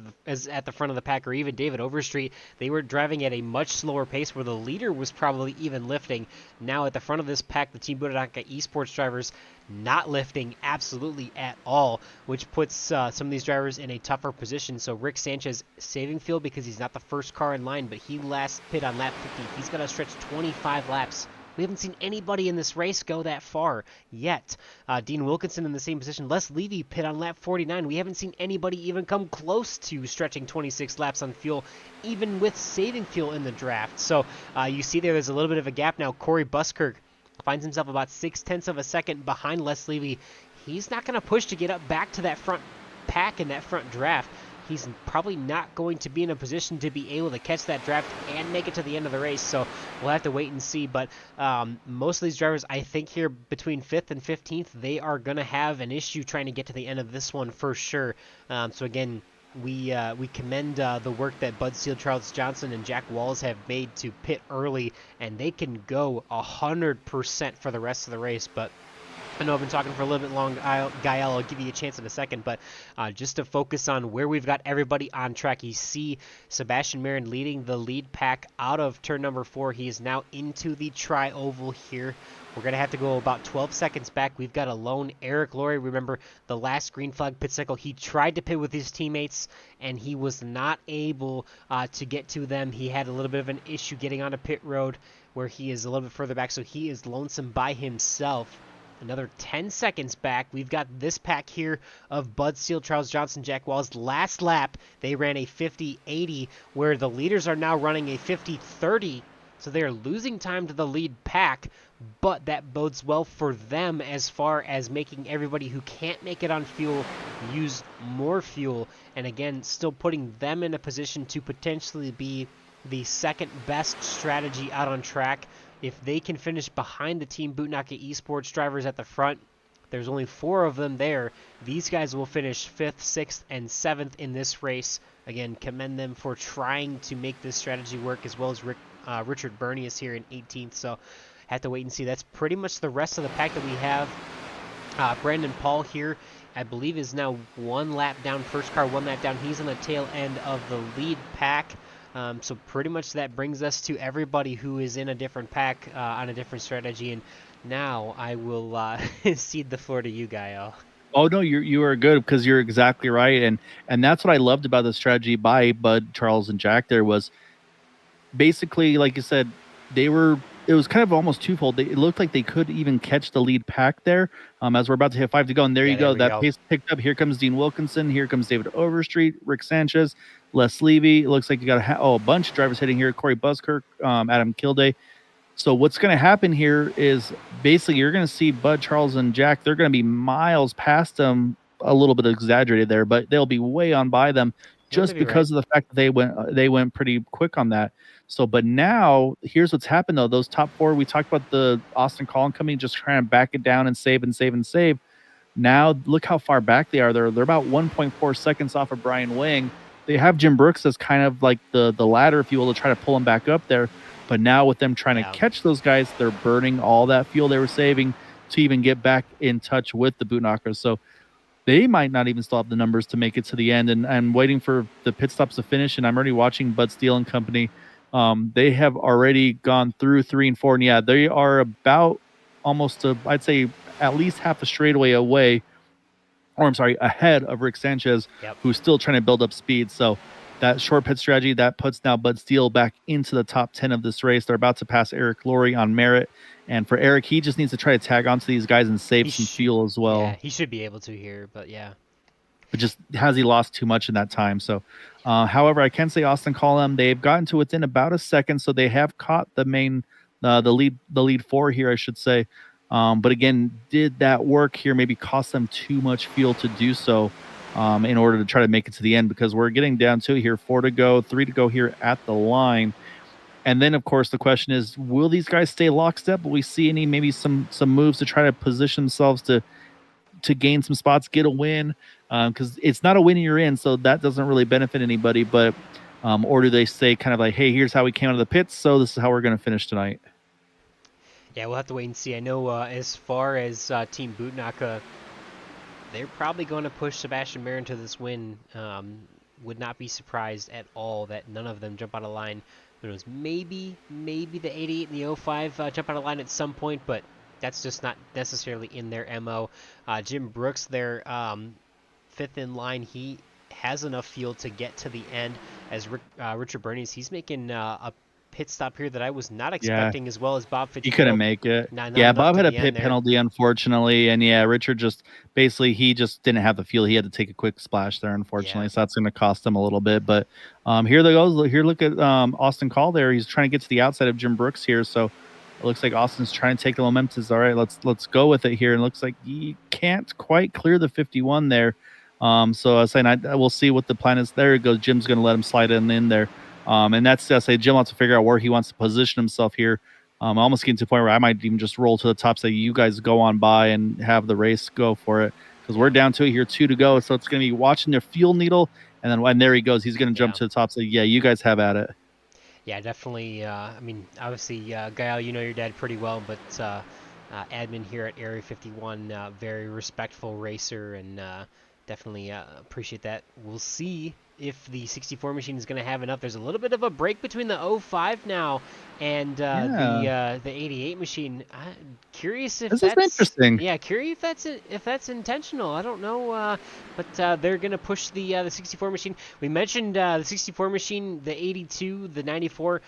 at the front of the pack, or even David Overstreet, they were driving at a much slower pace where the leader was probably even lifting. Now at the front of this pack, the Team Bunaka Esports drivers not lifting absolutely at all, which puts some of these drivers in a tougher position. So Rick Sanchez saving fuel because he's not the first car in line, but he last pit on lap 50. He's got to stretch 25 laps. We haven't seen anybody in this race go that far yet. Dean Wilkinson in the same position. Les Levy pit on lap 49. We haven't seen anybody even come close to stretching 26 laps on fuel, even with saving fuel in the draft. So you see there's a little bit of a gap now. Corey Buskirk finds himself about 0.6 of a second behind Les Levy. He's not going to push to get up back to that front pack in that front draft. He's probably not going to be in a position to be able to catch that draft and make it to the end of the race, so we'll have to wait and see. But most of these drivers, I think here between 5th and 15th, they are going to have an issue trying to get to the end of this one for sure. So again, we commend the work that Bud Steele, Charles Johnson, and Jack Walls have made to pit early, and they can go 100% for the rest of the race. But I know I've been talking for a little bit long, Gael. I'll give you a chance in a second, but just to focus on where we've got everybody on track, you see Sebastian Marin leading the lead pack out of turn number 4. He is now into the tri-oval here. We're going to have to go about 12 seconds back. We've got a lone Eric Laurie. Remember the last green flag pit cycle, he tried to pit with his teammates, and he was not able to get to them. He had a little bit of an issue getting onto pit road where he is a little bit further back, so he is lonesome by himself. Another 10 seconds back, we've got this pack here of Bud Steele, Charles Johnson, Jack Walls. Last lap, they ran a 50-80, where the leaders are now running a 50-30, so they are losing time to the lead pack, but that bodes well for them as far as making everybody who can't make it on fuel use more fuel, and again, still putting them in a position to potentially be the second best strategy out on track. If they can finish behind the Team Bunaka Esports drivers at the front, there's only 4 of them there. These guys will finish 5th, 6th, and 7th in this race. Again, commend them for trying to make this strategy work, as well as Richard Burney is here in 18th. So have to wait and see. That's pretty much the rest of the pack that we have. Brandon Paul here, I believe, is now 1 lap down. First car 1 lap down. He's on the tail end of the lead pack. So pretty much that brings us to everybody who is in a different pack on a different strategy. And now I will cede the floor to you, Gael. Oh no, you are good because you're exactly right, and that's what I loved about the strategy by Bud, Charles, and Jack. There was basically, like you said, it was kind of almost twofold. It looked like they could even catch the lead pack there as we're about to hit 5 to go. And there you go. That pace picked up. Here comes Dean Wilkinson. Here comes David Overstreet, Rick Sanchez, Les Levy. It looks like you got a bunch of drivers hitting here. Corey Buskirk, Adam Kilday. So what's going to happen here is basically you're going to see Bud, Charles, and Jack. They're going to be miles past them, a little bit exaggerated there, but they'll be way on by them just because of the fact that they went pretty quick on that. So, but now here's what's happened though. Those top 4, we talked about the Austin Collin Company just trying to back it down and save and save and save. Now look how far back they are. They're about 1.4 seconds off of Brian Wing. They have Jim Brooks as kind of like the ladder, if you will, to try to pull them back up there. But now with them trying to catch those guys, they're burning all that fuel they were saving to even get back in touch with the Bootknockers. So they might not even still have the numbers to make it to the end. And I'm waiting for the pit stops to finish, and I'm already watching Bud Steele and Company. They have already gone through 3 and 4, and yeah, they are about almost I'd say at least half a straightaway away, or I'm sorry, ahead of Rick Sanchez, who's still trying to build up speed. So that short pit strategy, that puts now Bud Steele back into the top 10 of this race. They're about to pass Eric Laurie on merit. And for Eric, he just needs to try to tag onto these guys and save some fuel as well. Yeah, he should be able to here, but yeah. but just has he lost too much in that time? So, however, I can say Austin Column, they've gotten to within about a second, so they have caught the main, the lead four here, I should say. But again, did that work here maybe cost them too much fuel to do so in order to try to make it to the end? Because we're getting down to here, 4 to go, 3 to go here at the line. And then, of course, the question is, will these guys stay lockstep? Will we see any maybe some moves to try to position themselves to gain some spots, get a win? Because it's not a win you're in, so that doesn't really benefit anybody. But or do they say kind of like, hey, here's how we came out of the pits, so this is how we're going to finish tonight? Yeah, we'll have to wait and see. I know as far as Team Bootnaka, they're probably going to push Sebastian Marin to this win. Would not be surprised at all that none of them jump out of line. Who knows? Maybe the 88 and the 05 jump out of line at some point, but that's just not necessarily in their MO. Jim Brooks, their fifth in line, he has enough fuel to get to the end. As Richard Bernies, he's making a pit stop here that I was not expecting, as well as Bob Fitzgerald. He couldn't make it. Bob had a pit penalty, unfortunately, and Richard just basically he just didn't have the fuel. He had to take a quick splash there, unfortunately, so that's going to cost him a little bit. But here they go. Here, look at Austin Call there. He's trying to get to the outside of Jim Brooks here, so it looks like Austin's trying to take the momentum. All right, let's go with it here. And it looks like he can't quite clear the 51 there. So I was saying we'll see what the plan is. There it goes. Jim's going to let him slide in there. And that's I say Jim wants to figure out where he wants to position himself here. Almost getting to the point where I might even just roll to the top, say you guys go on by and have the race go for it, because we're down to it here, 2 to go. So it's going to be watching their fuel needle, and then when there he goes, he's going to jump to the top. So you guys have at it. Yeah, definitely. I mean, obviously, Gael, you know your dad pretty well, but admin here at Area 51, very respectful racer, and definitely appreciate that. We'll see if the 64 machine is going to have enough. There's a little bit of a break between the 05 now and the 88 machine. Curious if this that's is interesting. Yeah, curious if that's intentional. I don't know, but they're going to push the 64 machine. We mentioned the 64 machine, the 82, the 94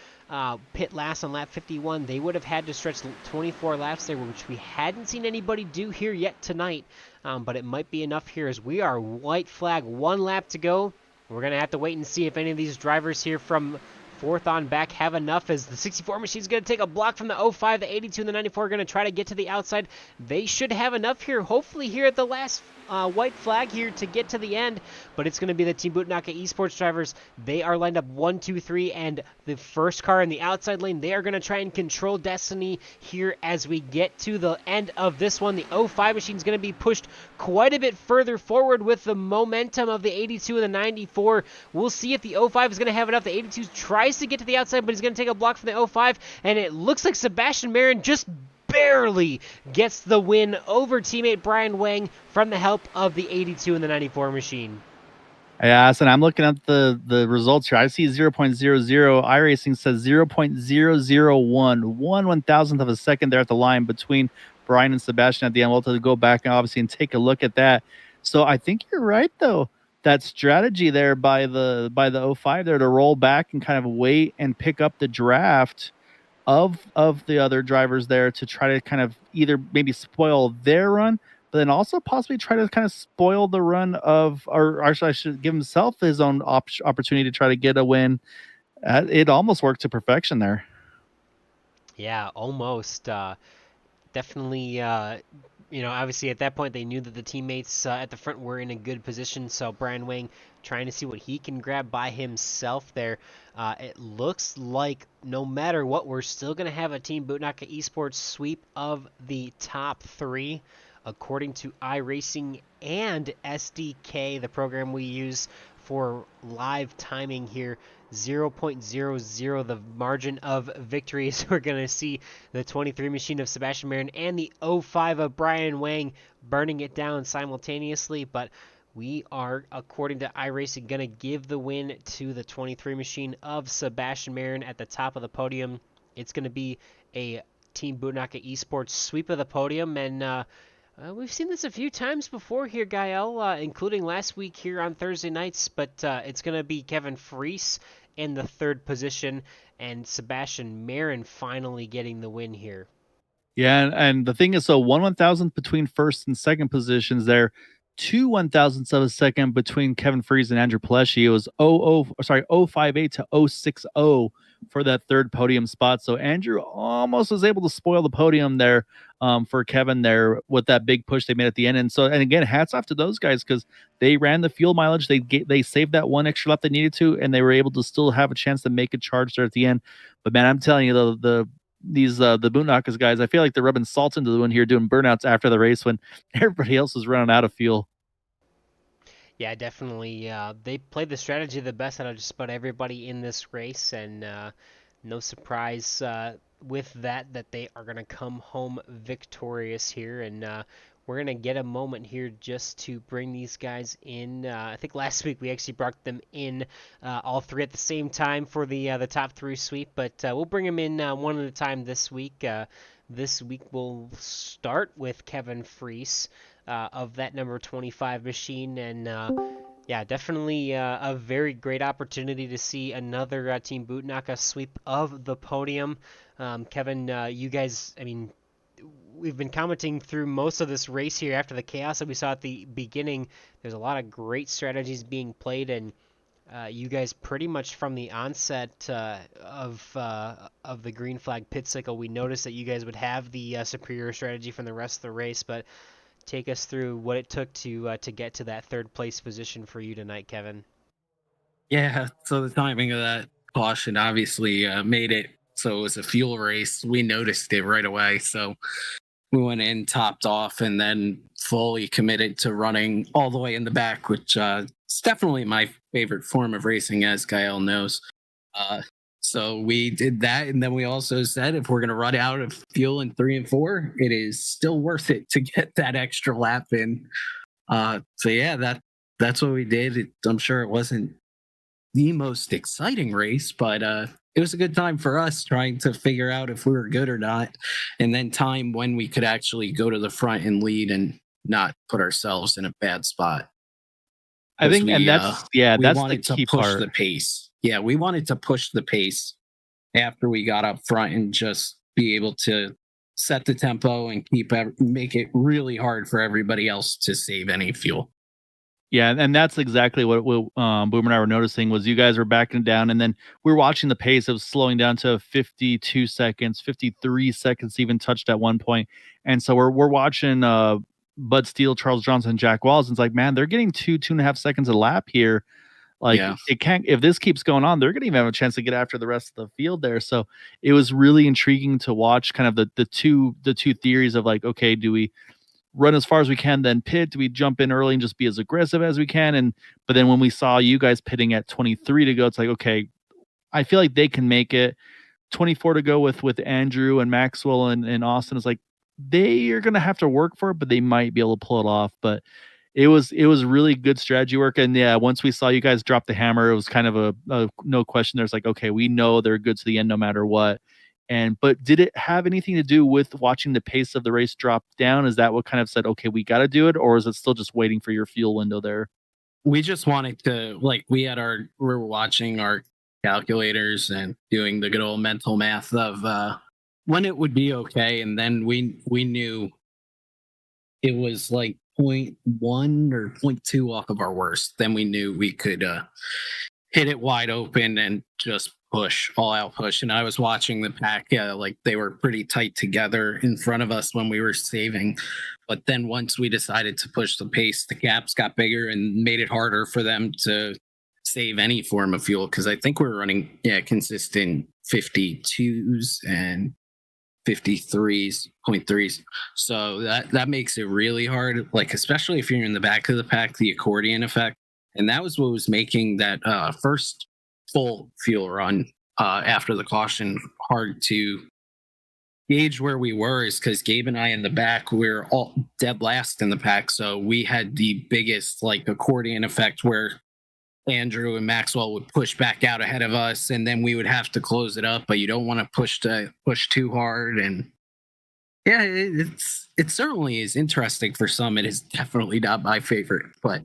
pit last on lap 51. They would have had to stretch 24 laps there, which we hadn't seen anybody do here yet tonight. But it might be enough here as we are white flag, 1 lap to go. We're going to have to wait and see if any of these drivers here from 4th on back have enough, as the 64 machine is going to take a block from the 05, the 82, and the 94 are going to try to get to the outside. They should have enough here, hopefully here at the last white flag here to get to the end, but it's going to be the Team Bootnaka Esports drivers. They are lined up 1, 2, 3, and the first car in the outside lane, they are going to try and control destiny here as we get to the end of this one. The 05 machine is going to be pushed quite a bit further forward with the momentum of the 82 and the 94. We'll see if the 05 is going to have enough. The 82 tries to get to the outside, but he's going to take a block from the 05, and it looks like Sebastian Marin just barely gets the win over teammate Brian Wang from the help of the 82 and the 94 machine. Yeah, and I'm looking at the results here. I see 0.00. iRacing says 0.001, 1/1000th of a second there at the line between Brian and Sebastian at the end. We'll have to go back and obviously and take a look at that. So I think you're right, though. That strategy there by the 05 there to roll back and kind of wait and pick up the draft of the other drivers there to try to kind of either maybe spoil their run, but then also possibly try to kind of spoil the run of, or I should give himself his own opportunity to try to get a win. It almost worked to perfection there. Yeah, almost. Definitely, obviously at that point they knew that the teammates at the front were in a good position, so Brian Wang trying to see what he can grab by himself there. It looks like no matter what, we're still going to have a Team Bootnaka Esports sweep of the top 3, according to iRacing and SDK, the program we use for live timing here. 0.00, the margin of victory. So we're going to see the 23 machine of Sebastian Marin and the 05 of Brian Wang burning it down simultaneously, but we are, according to iRacing, going to give the win to the 23 machine of Sebastian Marin at the top of the podium. It's going to be a Team Bootnaka Esports sweep of the podium, and we've seen this a few times before here, Gael, including last week here on Thursday nights, but it's going to be Kevin Freese in the 3rd position and Sebastian Marin finally getting the win here. Yeah, and the thing is, so 1/1000th between 1st and 2nd positions there. 2 1,000ths of a second between Kevin Freese and Andrew Pelesci. It was 058 to 060 for that third podium spot. So Andrew almost was able to spoil the podium there for Kevin there with that big push they made at the end. And again, hats off to those guys because they ran the fuel mileage. They saved that one extra lap they needed to, and they were able to still have a chance to make a charge there at the end. But man, I'm telling you, the Bootknockers guys, I feel like they're rubbing salt into the wound here, doing burnouts after the race when everybody else was running out of fuel. Yeah, definitely. They played the strategy the best out of just about everybody in this race, and no surprise with that they are going to come home victorious here. And we're going to get a moment here just to bring these guys in. I think last week we actually brought them in all three at the same time for the top three sweep, but we'll bring them in one at a time this week. This week we'll start with Kevin Freese of that number 25 machine, and yeah, definitely a very great opportunity to see another Team Bootnaka sweep of the podium. Kevin, you guys, I mean, we've been commenting through most of this race here after the chaos that we saw at the beginning. There's a lot of great strategies being played, and you guys pretty much from the onset of the green flag pit cycle, we noticed that you guys would have the superior strategy from the rest of the race. But take us through what it took to get to that third place position for you tonight, Kevin. Yeah, so the timing of that caution obviously made it so it was a fuel race. We noticed it right away, so we went in, topped off, and then fully committed to running all the way in the back, which is definitely my favorite form of racing, as Gael knows. So we did that, and then we also said if we're going to run out of fuel in 3 and 4, it is still worth it to get that extra lap in. So yeah, that's what we did. I'm sure it wasn't the most exciting race, but it was a good time for us trying to figure out if we were good or not, and then time when we could actually go to the front and lead and not put ourselves in a bad spot. I think, and that's the key part. The pace. Yeah, we wanted to push the pace after we got up front and just be able to set the tempo and make it really hard for everybody else to save any fuel. Yeah, and that's exactly what Boomer and I were noticing was you guys were backing down, and then we were watching the pace. It was slowing down to 52 seconds, 53 seconds even touched at one point. And so we're watching Bud Steele, Charles Johnson, Jack Walls, and it's like, man, they're getting 2.5 seconds a lap here. Like, It can't, if this keeps going on, they're going to even have a chance to get after the rest of the field there. So it was really intriguing to watch kind of the two theories of like, okay, do we run as far as we can, then pit? Do we jump in early and just be as aggressive as we can? But then when we saw you guys pitting at 23 to go, it's like, okay, I feel like they can make it. 24 to go with Andrew and Maxwell and Austin is like, they are going to have to work for it, but they might be able to pull it off. But it was really good strategy work. And yeah, once we saw you guys drop the hammer, it was kind of a no question. There's like, okay, we know they're good to the end no matter what. But did it have anything to do with watching the pace of the race drop down? Is that what kind of said, okay, we got to do it? Or is it still just waiting for your fuel window there? We just wanted to, like, we're watching our calculators and doing the good old mental math of when it would be okay. And then we knew it was like 0.1 or 0.2 off of our worst. Then we knew we could hit it wide open and just push, all out push. And I was watching the pack, like they were pretty tight together in front of us when we were saving. But then once we decided to push the pace, the gaps got bigger and made it harder for them to save any form of fuel. Because I think we were running, consistent 52s and 53s, 0.3s. So that makes it really hard, like especially if you're in the back of the pack, the accordion effect. And that was what was making that first full fuel run after the caution hard to gauge where we were, is because Gabe and I in the back, we're all dead last in the pack. So we had the biggest like accordion effect where Andrew and Maxwell would push back out ahead of us, and then we would have to close it up, but you don't want to push too hard. And yeah, it certainly is interesting for some. It is definitely not my favorite, but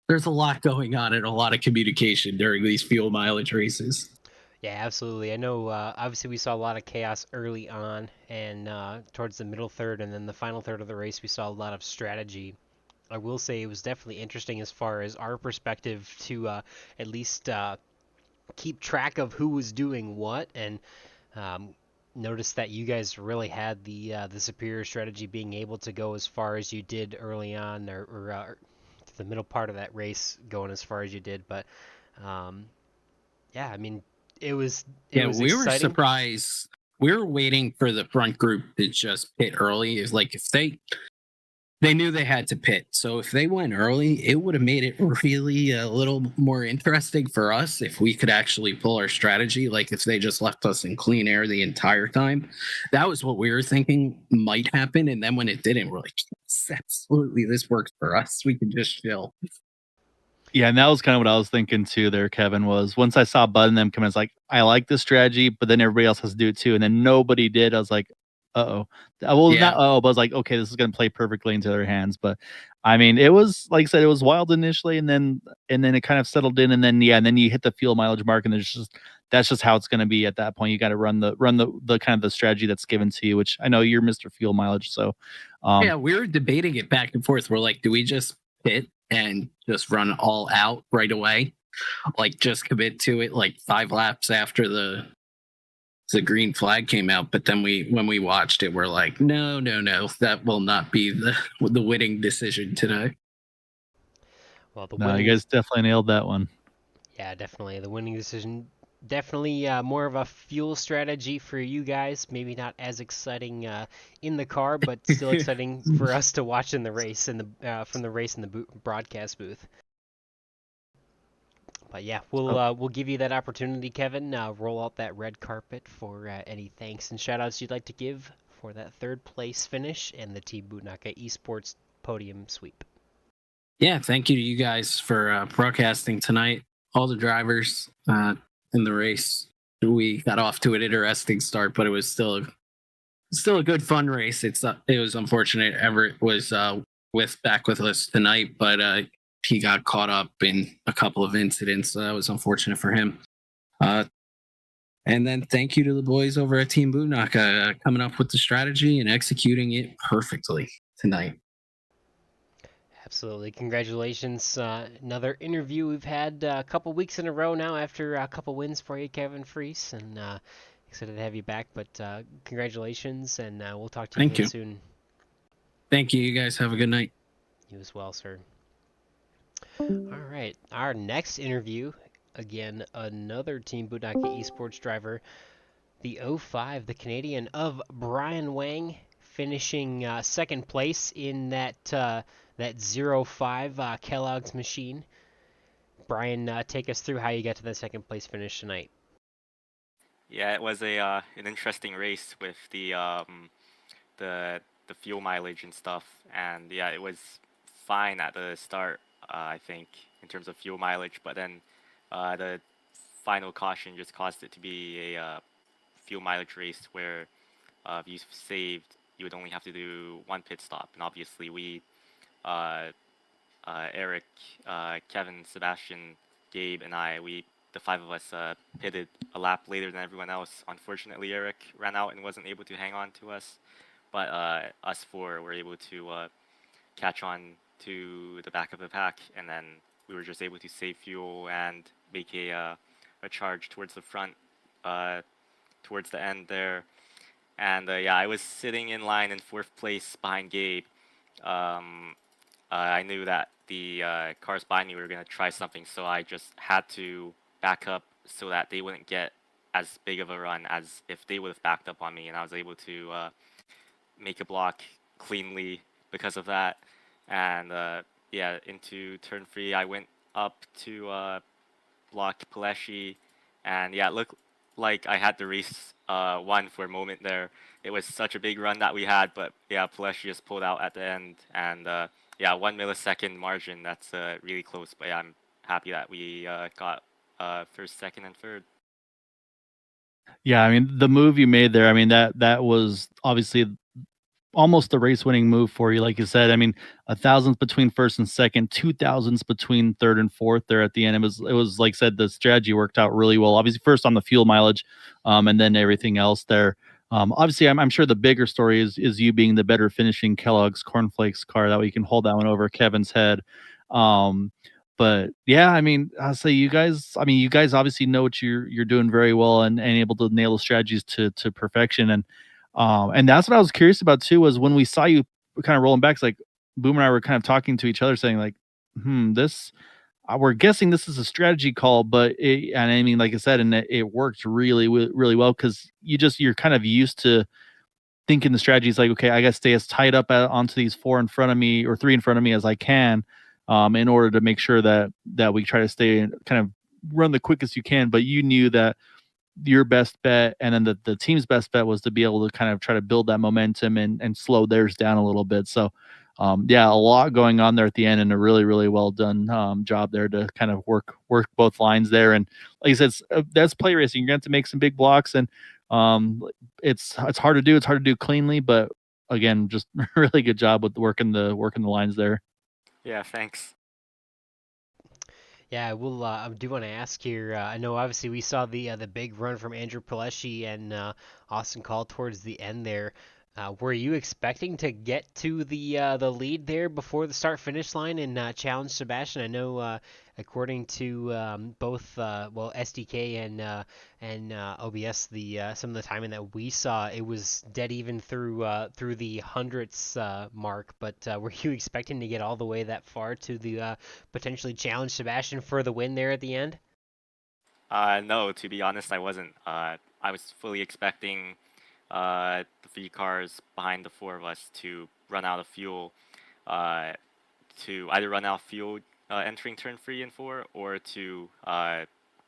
there's a lot going on and a lot of communication during these fuel mileage races. Yeah, absolutely. I know, obviously we saw a lot of chaos early on and towards the middle third, and then the final third of the race we saw a lot of strategy. I will say it was definitely interesting as far as our perspective to at least keep track of who was doing what, and notice that you guys really had the superior strategy, being able to go as far as you did early on, or to the middle part of that race, going as far as you did. But yeah, I mean, it was we were exciting. surprised. We were waiting for the front group to just pit early. It's like if they knew they had to pit. So if they went early, it would have made it really a little more interesting for us if we could actually pull our strategy. Like if they just left us in clean air the entire time. That was what we were thinking might happen. And then when it didn't, we're like, yes, absolutely, this works for us. We can just chill. Yeah, and that was kind of what I was thinking too there, Kevin, was once I saw Bud and them come in, it's like, I like this strategy, but then everybody else has to do it too. And then nobody did. I was like, uh-oh. Well, Yeah. not uh-oh, but I was like, okay, this is going to play perfectly into their hands. But I mean, it was, like I said, it was wild initially, and then it kind of settled in, and then you hit the fuel mileage mark, and that's just how it's going to be at that point. You got to run the kind of the strategy that's given to you, which I know you're Mr. Fuel Mileage. So yeah, we were debating it back and forth. We're like, do we just pit and just run all out right away? Like just commit to it like 5 laps after the green flag came out. But then when we watched it, we're like, no, that will not be the winning decision today. Well, you guys definitely nailed that one. Yeah, definitely. The winning decision, definitely more of a fuel strategy for you guys. Maybe not as exciting in the car, but still exciting for us to watch in the race, from the race in the broadcast booth. But yeah, we'll give you that opportunity, Kevin. Roll out that red carpet for any thanks and shoutouts you'd like to give for that 3rd place finish and the Team Bootnaka Esports podium sweep. Yeah, thank you to you guys for broadcasting tonight. All the drivers in the race. We got off to an interesting start, but it was still a good fun race. It was unfortunate Everett was back with us tonight, but he got caught up in a couple of incidents. So that was unfortunate for him. And then thank you to the boys over at Team Bootnaka coming up with the strategy and executing it perfectly tonight. Absolutely. Congratulations. Another interview we've had a couple weeks in a row now after a couple wins for you, Kevin Freese, and excited to have you back. But congratulations, and we'll talk to you again soon. Thank you. You guys have a good night. You as well, sir. All right. Our next interview, again, another Team Bootnaka Esports driver, the 05, the Canadian of Brian Wang, finishing 2nd place in that 05 Kellogg's machine. Brian, take us through how you got to the 2nd place finish tonight. Yeah, it was an interesting race with the fuel mileage and stuff, and yeah, it was fine at the start, I think, in terms of fuel mileage, but then the final caution just caused it to be a fuel mileage race where if you saved, you would only have to do 1 pit stop, and obviously we Eric, Kevin, Sebastian, Gabe, and the 5 of us pitted a lap later than everyone else. Unfortunately, Eric ran out and wasn't able to hang on to us, but us 4 were able to catch on to the back of the pack, and then we were just able to save fuel and make a charge towards the front, towards the end there. And yeah, I was sitting in line in 4th place behind Gabe. I knew that the cars behind me were going to try something, so I just had to back up so that they wouldn't get as big of a run as if they would have backed up on me, and I was able to make a block cleanly because of that. And yeah, into turn 3, I went up to block Paleshi, and yeah, it looked like I had the race won for a moment there. It was such a big run that we had, but yeah, Paleshi just pulled out at the end, and yeah, 1 millisecond margin. That's really close, but yeah, I'm happy that we got 1st, 2nd, and 3rd. Yeah, I mean, the move you made there, I mean, that was obviously almost the race-winning move for you. Like you said, I mean, 1,000th between 1st and 2nd, 2,000ths between 3rd and 4th there at the end. It was like I said, the strategy worked out really well. Obviously, first on the fuel mileage, and then everything else there. Obviously, I'm sure the bigger story is you being the better finishing Kellogg's Cornflakes car. That way you can hold that one over Kevin's head. But yeah, I mean, I'll say you guys obviously know what you're doing very well and able to nail the strategies to perfection. And that's what I was curious about too, was when we saw you kind of rolling back, it's like Boom and I were kind of talking to each other saying like, this, we're guessing this is a strategy call, but and I mean, like I said, and it worked really, really well, because you're kind of used to thinking the strategy is like, okay, I got to stay as tight up onto these 4 in front of me or 3 in front of me as I can, in order to make sure that we try to stay kind of run the quickest you can. But you knew that your best bet, and then the team's best bet, was to be able to kind of try to build that momentum and slow theirs down a little bit. So yeah, a lot going on there at the end, and a really, really well done job there to kind of work both lines there. And like I said, that's play racing. You're going to have to make some big blocks, and it's hard to do. It's hard to do cleanly, but again, just really good job with working the lines there. Yeah, thanks. Yeah, I do want to ask here. I know obviously we saw the big run from Andrew Pileshi and Austin Call towards the end there. Were you expecting to get to the lead there before the start finish line and challenge Sebastian? I know according to both SDK and OBS, some of the timing that we saw, it was dead even through the hundredths mark. But were you expecting to get all the way that far to the potentially challenge Sebastian for the win there at the end? No, to be honest, I wasn't. I was fully expecting the 3 cars behind the 4 of us to run out of fuel, to either run out of fuel entering turn 3 and 4, or to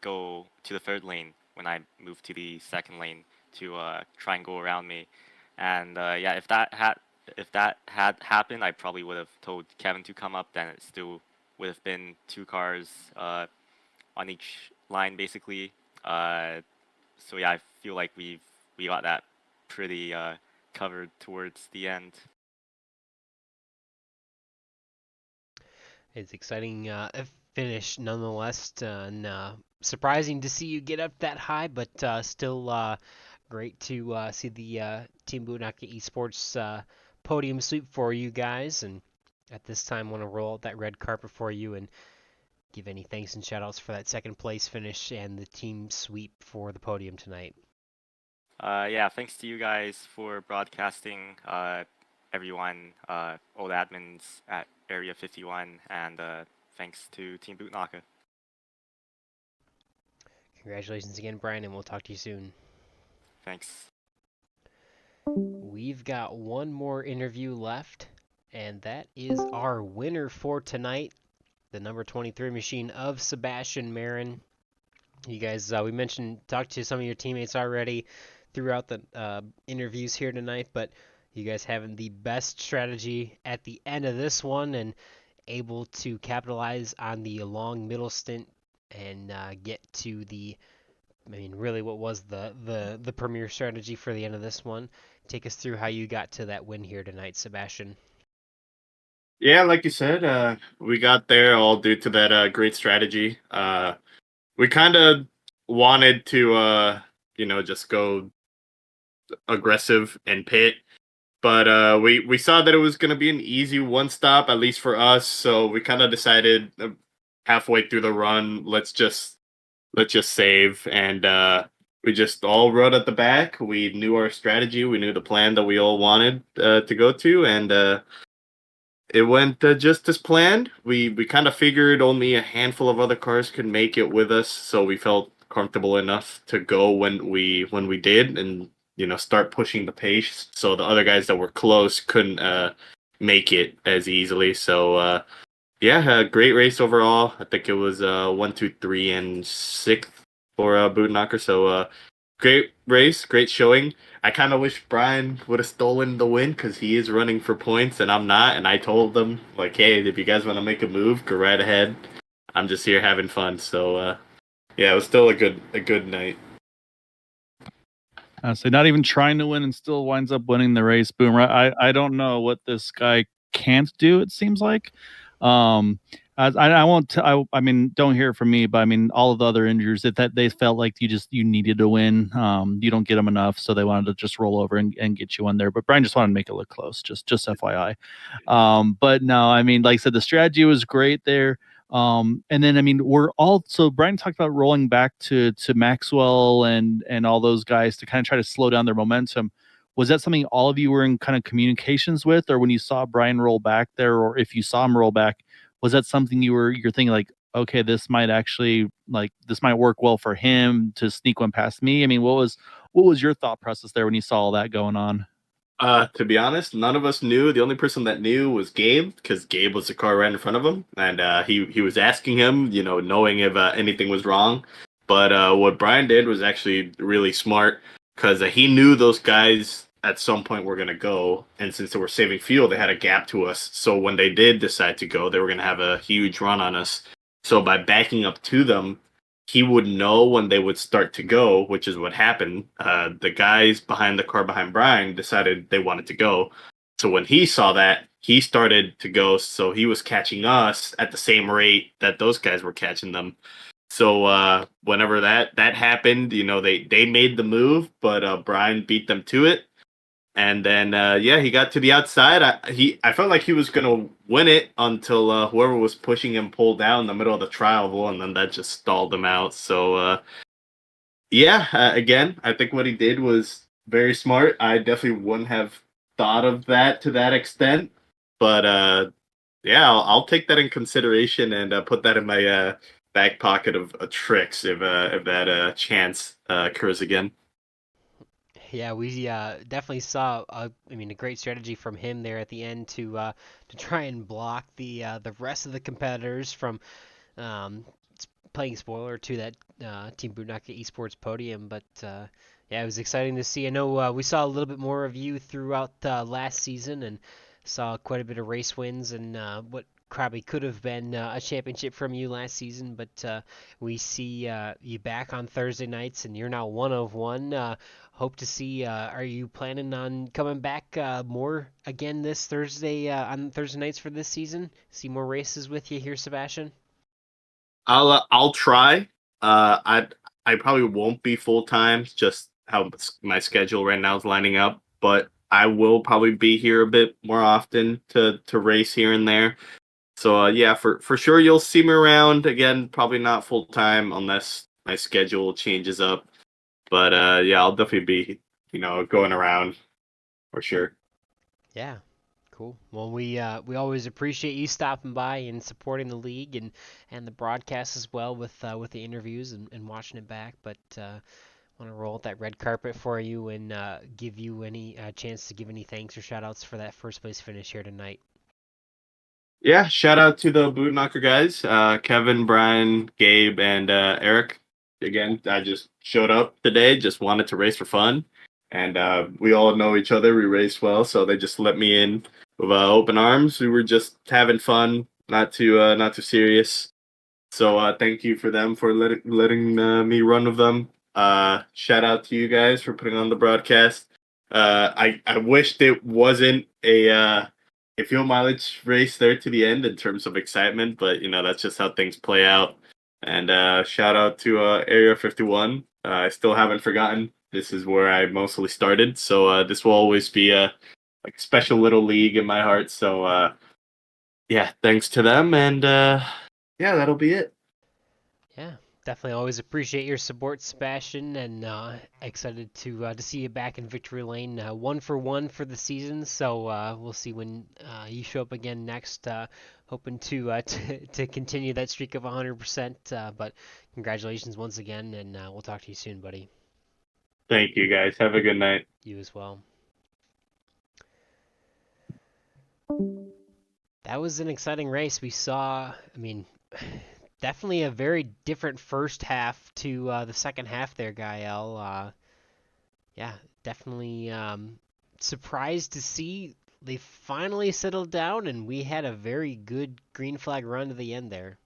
go to the 3rd lane when I moved to the 2nd lane to try and go around me. And yeah, if that had happened, I probably would have told Kevin to come up. Then it still would have been 2 cars on each line, basically. So yeah, I feel like we got that pretty covered towards the end. It's exciting finish nonetheless, and surprising to see you get up that high, but still great to see the Team Bunaka Esports podium sweep for you guys. And at this time, want to roll out that red carpet for you and give any thanks and shout outs for that 2nd place finish and the team sweep for the podium tonight. Yeah, thanks to you guys for broadcasting, everyone, all the admins at Area 51, and thanks to Team Bootnaka. Congratulations again, Brian, and we'll talk to you soon. Thanks. We've got one more interview left, and that is our winner for tonight, the number 23 machine of Sebastian Marin. You guys, we talked to some of your teammates already throughout the interviews here tonight, but you guys having the best strategy at the end of this one and able to capitalize on the long middle stint and get to really what was the premier strategy for the end of this one. Take us through how you got to that win here tonight, Sebastian. Yeah, like you said, we got there all due to that great strategy. We kind of wanted to, just go aggressive and pit, but we saw that it was going to be an easy one stop, at least for us. So we kind of decided halfway through the run, let's just save, and we just all rode at the back. We knew our strategy, we knew the plan that we all wanted to go to, and it went just as planned. We kind of figured only a handful of other cars could make it with us, so we felt comfortable enough to go when we did, and start pushing the pace. So the other guys that were close couldn't make it as easily. So yeah, a great race overall. I think it was 1, 2, 3, and 6th for Bootnocker. So great race, great showing. I kind of wish Brian would have stolen the win because he is running for points and I'm not. And I told them, like, hey, if you guys want to make a move, go right ahead. I'm just here having fun. So yeah, it was still a good night. So not even trying to win and still winds up winning the race. Boomer, I don't know what this guy can't do, it seems like. I won't. I mean, don't hear it from me, but I mean, all of the other injuries that they felt like you needed to win. You don't get them enough, so they wanted to just roll over and get you one there. But Brian just wanted to make it look close, just FYI. But no, I mean, like I said, the strategy was great there. And then I mean, Brian talked about rolling back to Maxwell and all those guys to kind of try to slow down their momentum. Was that something all of you were in kind of communications with, or when you saw Brian roll back there, or if you saw him roll back? Was that something you're thinking like, okay, this might work well for him to sneak one past me? I mean, what was your thought process there when you saw all that going on? To be honest, none of us knew. The only person that knew was Gabe, because Gabe was the car right in front of him, and he was asking him, knowing if anything was wrong. But what Brian did was actually really smart, because he knew those guys at some point were going to go, and since they were saving fuel, they had a gap to us. So when they did decide to go, they were going to have a huge run on us. So by backing up to them, he would know when they would start to go, which is what happened. The guys behind the car behind Brian decided they wanted to go. So when he saw that, he started to go. So he was catching us at the same rate that those guys were catching them. So whenever that happened, they made the move, but Brian beat them to it. And then, he got to the outside. I felt like he was going to win it until whoever was pushing him pulled down in the middle of the trial, and then that just stalled him out. So, again, I think what he did was very smart. I definitely wouldn't have thought of that to that extent. But, I'll take that in consideration and put that in my back pocket of tricks if that chance occurs again. Yeah, we definitely saw a great strategy from him there at the end to try and block the rest of the competitors from playing spoiler to that Team Bootnaka Esports podium. But it was exciting to see. I know we saw a little bit more of you throughout last season and saw quite a bit of race wins and what probably could have been a championship from you last season, but we see you back on Thursday nights, and you're now 1 of 1. Hope to see. Are you planning on coming back more again this Thursday on Thursday nights for this season? See more races with you here, Sebastian. I'll try. I probably won't be full time, just how my schedule right now is lining up. But I will probably be here a bit more often to race here and there. So for sure you'll see me around again. Probably not full time unless my schedule changes up. But I'll definitely be going around for sure. Yeah, cool. Well, we always appreciate you stopping by and supporting the league and the broadcast as well with the interviews and watching it back. But want to roll out that red carpet for you and give you any chance to give any thanks or shout outs for that first place finish here tonight. Yeah, shout out to the Boot Knocker guys, Kevin, Brian, Gabe, and Eric. Again, I just showed up today, just wanted to race for fun, and we all know each other. We race well, so they just let me in with open arms. We were just having fun, not too serious. So thank you for them for letting me run with them. Shout out to you guys for putting on the broadcast. I wished it wasn't a fuel mileage race there to the end in terms of excitement, but that's just how things play out. And shout out to Area 51. I still haven't forgotten. This is where I mostly started, so this will always be a special little league in my heart. So thanks to them, and that'll be it. Yeah, definitely always appreciate your support, Sebastian, and excited to see you back in victory lane, 1 for 1 for the season. So we'll see when you show up again next. Hoping to continue that streak of 100%. But congratulations once again, and we'll talk to you soon, buddy. Thank you, guys. Have a good night. You as well. That was an exciting race. We saw, definitely a very different first half to the second half there, Gael. Definitely surprised to see they finally settled down, and we had a very good green flag run to the end there.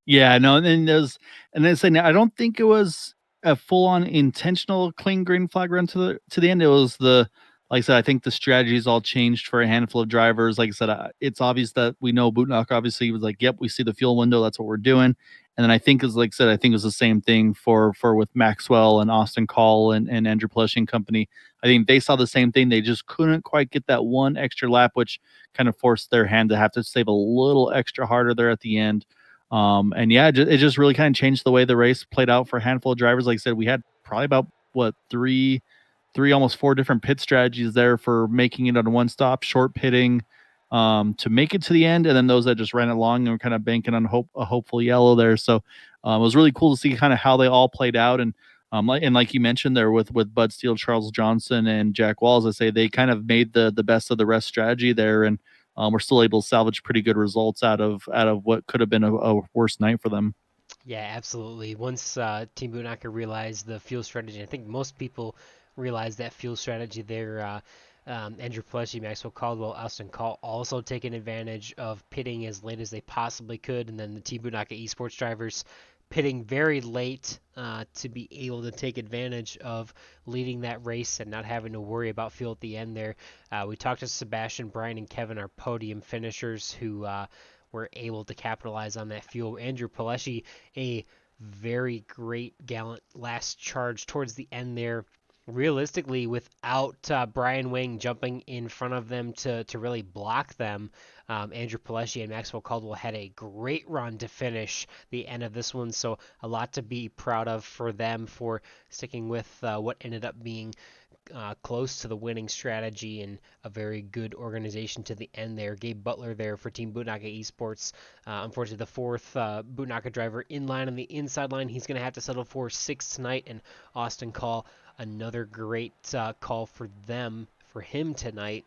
Yeah, no, and then saying I don't think it was a full-on intentional clean green flag run to the end. It was the like I said, I think the strategy's all changed for a handful of drivers. Like I said, it's obvious that we know Bootnock obviously was like, yep, we see the fuel window. That's what we're doing. And then I think, as like I said, I think it was the same thing for with Maxwell and Austin Call and Andrew Plush and company. I think they saw the same thing. They just couldn't quite get that one extra lap, which kind of forced their hand to have to save a little extra harder there at the end. And yeah, it just really kind of changed the way the race played out for a handful of drivers. Like I said, we had probably about three, almost 4 different pit strategies there for making it on one stop, short pitting, to make it to the end, and then those that just ran along and were kind of banking on a hopeful yellow there. So it was really cool to see kind of how they all played out. And like you mentioned there with Bud Steele, Charles Johnson, and Jack Walls, I say they kind of made the best of the rest strategy there, and we're still able to salvage pretty good results out of what could have been a worse night for them. Yeah, absolutely. Once Team Bootnacker realized the fuel strategy, I think most people realized that fuel strategy there. Andrew Pleshy, Maxwell Caldwell, Austin Call also taking advantage of pitting as late as they possibly could, and then the Team Bootnacker esports drivers pitting very late to be able to take advantage of leading that race and not having to worry about fuel at the end there. We talked to Sebastian, Brian, and Kevin, our podium finishers, who were able to capitalize on that fuel. Andrew Paleshi, a very great gallant last charge towards the end there. Realistically, without Brian Wang jumping in front of them to really block them, Andrew Paleshi and Maxwell Caldwell had a great run to finish the end of this one. So a lot to be proud of for them for sticking with what ended up being close to the winning strategy and a very good organization to the end there. Gabe Butler there for Team Bootnacker Esports. Unfortunately, the fourth Bootnacker driver in line on the inside line. He's going to have to settle for 6th tonight. And Austin Call, another great call for him tonight,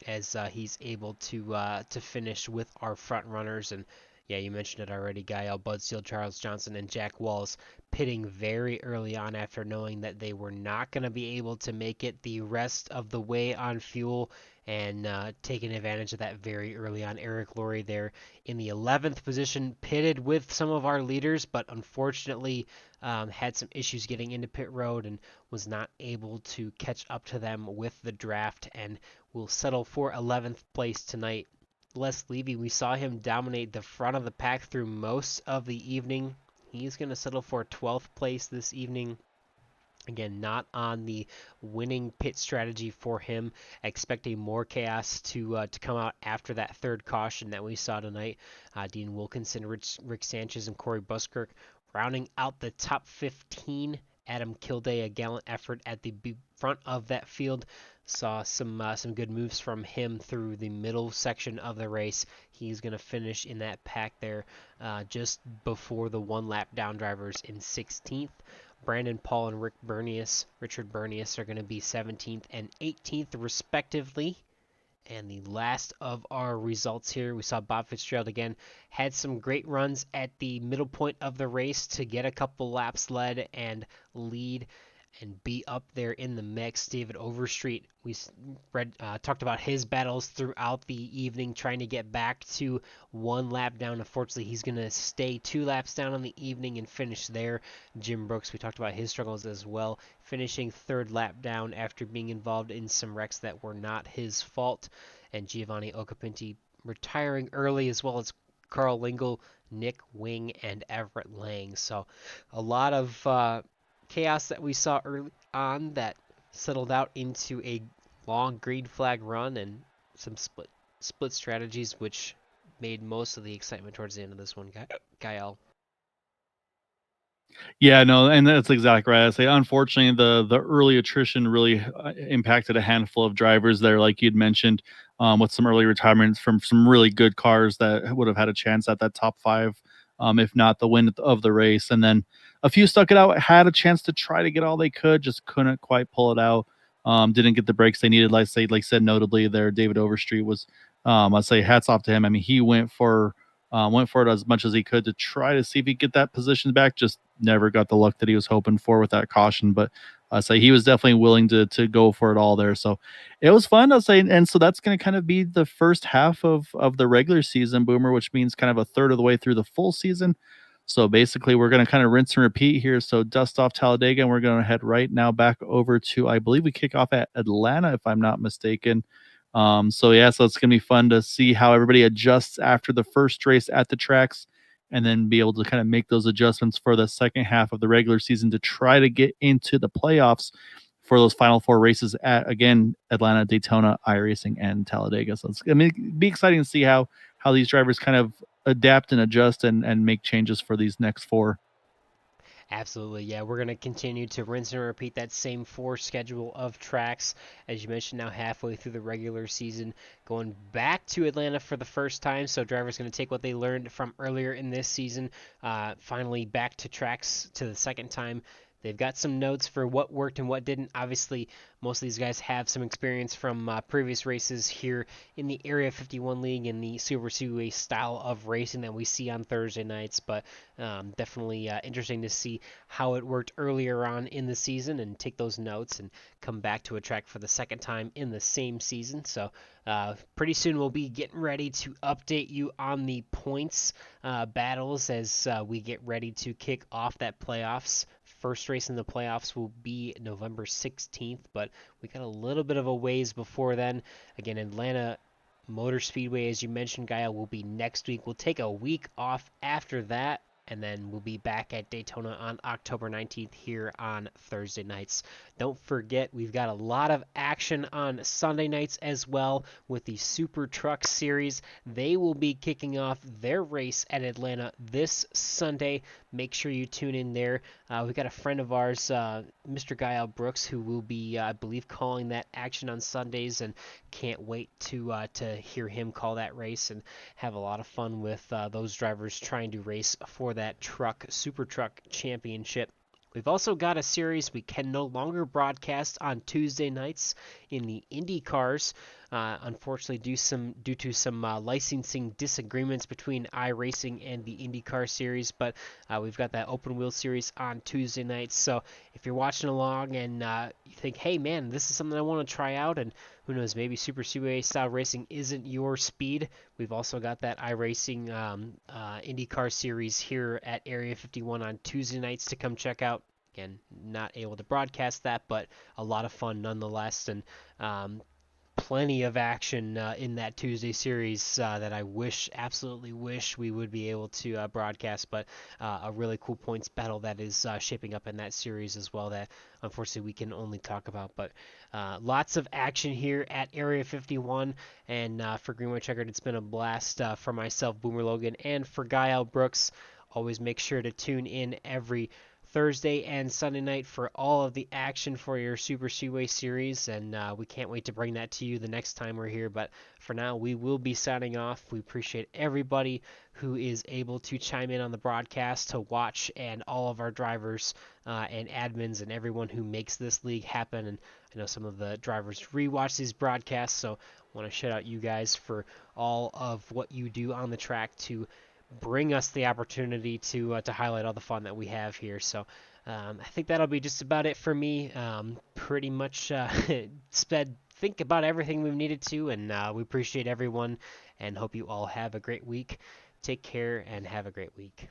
as he's able to finish with our front runners. And yeah, you mentioned it already, Gael, Bud Steele, Charles Johnson, and Jack Walls pitting very early on after knowing that they were not going to be able to make it the rest of the way on fuel, and taking advantage of that very early on. Eric Laurie there in the 11th position, pitted with some of our leaders, but unfortunately had some issues getting into pit road and was not able to catch up to them with the draft, and will settle for 11th place tonight. Les Levy, we saw him dominate the front of the pack through most of the evening. He's going to settle for 12th place this evening. Again, not on the winning pit strategy for him. Expecting more chaos to come out after that third caution that we saw tonight. Dean Wilkinson, Rick Sanchez, and Corey Buskirk rounding out the top 15. Adam Kilday, a gallant effort at the front of that field. Saw some good moves from him through the middle section of the race. He's going to finish in that pack there just before the one lap down drivers in 16th. Brandon Paul and Richard Bernius are going to be 17th and 18th respectively. And the last of our results here, we saw Bob Fitzgerald again, had some great runs at the middle point of the race to get a couple laps led and lead and be up there in the mix. David Overstreet, we talked about his battles throughout the evening, trying to get back to one lap down. Unfortunately, he's going to stay 2 laps down on the evening and finish there. Jim Brooks, we talked about his struggles as well, finishing 3rd lap down after being involved in some wrecks that were not his fault. And Giovanni Occhipinti retiring early, as well as Carl Lingle, Nick Wing, and Everett Lang. So a lot of chaos that we saw early on that settled out into a long green flag run and some split strategies, which made most of the excitement towards the end of this one. Gael. Yeah, no, and that's exactly right. I say, unfortunately, the early attrition really impacted a handful of drivers there, like you'd mentioned, with some early retirements from some really good cars that would have had a chance at that top 5, if not the win of the race. And then a few stuck it out, had a chance to try to get all they could, just couldn't quite pull it out. Didn't get the breaks they needed. Like said, notably there, David Overstreet was, I'd say hats off to him. I mean, he went for it as much as he could to try to see if he could get that position back. Just never got the luck that he was hoping for with that caution. But I say he was definitely willing to go for it all there. So it was fun, I'll say. And so that's going to kind of be the first half of the regular season, Boomer, which means kind of a third of the way through the full season. So basically, we're going to kind of rinse and repeat here. So dust off Talladega, and we're going to head right now back over to, I believe we kick off at Atlanta, if I'm not mistaken. So it's going to be fun to see how everybody adjusts after the first race at the tracks, and then be able to kind of make those adjustments for the second half of the regular season to try to get into the playoffs for those final 4 races at, again, Atlanta, Daytona, iRacing, and Talladega. So it'll be exciting to see how these drivers kind of adapt and adjust and make changes for these next 4. Absolutely, yeah. We're going to continue to rinse and repeat that same 4 schedule of tracks. As you mentioned, now halfway through the regular season, going back to Atlanta for the first time. So drivers going to take what they learned from earlier in this season, finally back to tracks to the second time. They've got some notes for what worked and what didn't. Obviously, most of these guys have some experience from previous races here in the Area 51 League and the Super Speedway style of racing that we see on Thursday nights. But definitely interesting to see how it worked earlier on in the season and take those notes and come back to a track for the second time in the same season. So pretty soon we'll be getting ready to update you on the points battles as we get ready to kick off that playoffs. First race in the playoffs will be November 16th, but we got a little bit of a ways before then. Again, Atlanta Motor Speedway, as you mentioned, Gaia, will be next week. We'll take a week off after that, and then we'll be back at Daytona on October 19th here on Thursday nights. Don't forget, we've got a lot of action on Sunday nights as well with the Super Truck Series. They will be kicking off their race at Atlanta this Sunday. Make sure you tune in there. We've got a friend of ours, Mr. Gael Brooks, who will be, I believe, calling that action on Sundays, and can't wait to hear him call that race and have a lot of fun with those drivers trying to race for that Super Truck Championship. We've also got a series we can no longer broadcast on Tuesday nights in the Indy cars. Unfortunately, due to some licensing disagreements between iRacing and the IndyCar series, but we've got that open wheel series on Tuesday nights. So if you're watching along and you think, hey man, this is something I want to try out, and who knows, maybe Super Speedway style racing isn't your speed, we've also got that iRacing IndyCar series here at Area 51 on Tuesday nights to come check out. Again, not able to broadcast that, but a lot of fun nonetheless, and plenty of action in that Tuesday series that I absolutely wish we would be able to broadcast, but a really cool points battle that is shaping up in that series as well that unfortunately we can only talk about. But lots of action here at Area 51, and for Greenway Checkered, it's been a blast for myself, Boomer Logan, and for Gael Brooks. Always make sure to tune in every Thursday and Sunday night for all of the action for your Super Speedway series, and we can't wait to bring that to you the next time we're here. But for now, we will be signing off. We appreciate everybody who is able to chime in on the broadcast to watch, and all of our drivers and admins and everyone who makes this league happen. And I know some of the drivers rewatch these broadcasts, so I want to shout out you guys for all of what you do on the track to bring us the opportunity to highlight all the fun that we have here. So I think that'll be just about it for me. Pretty much think about everything we've needed to, and we appreciate everyone and hope you all have a great week. Take care and have a great week.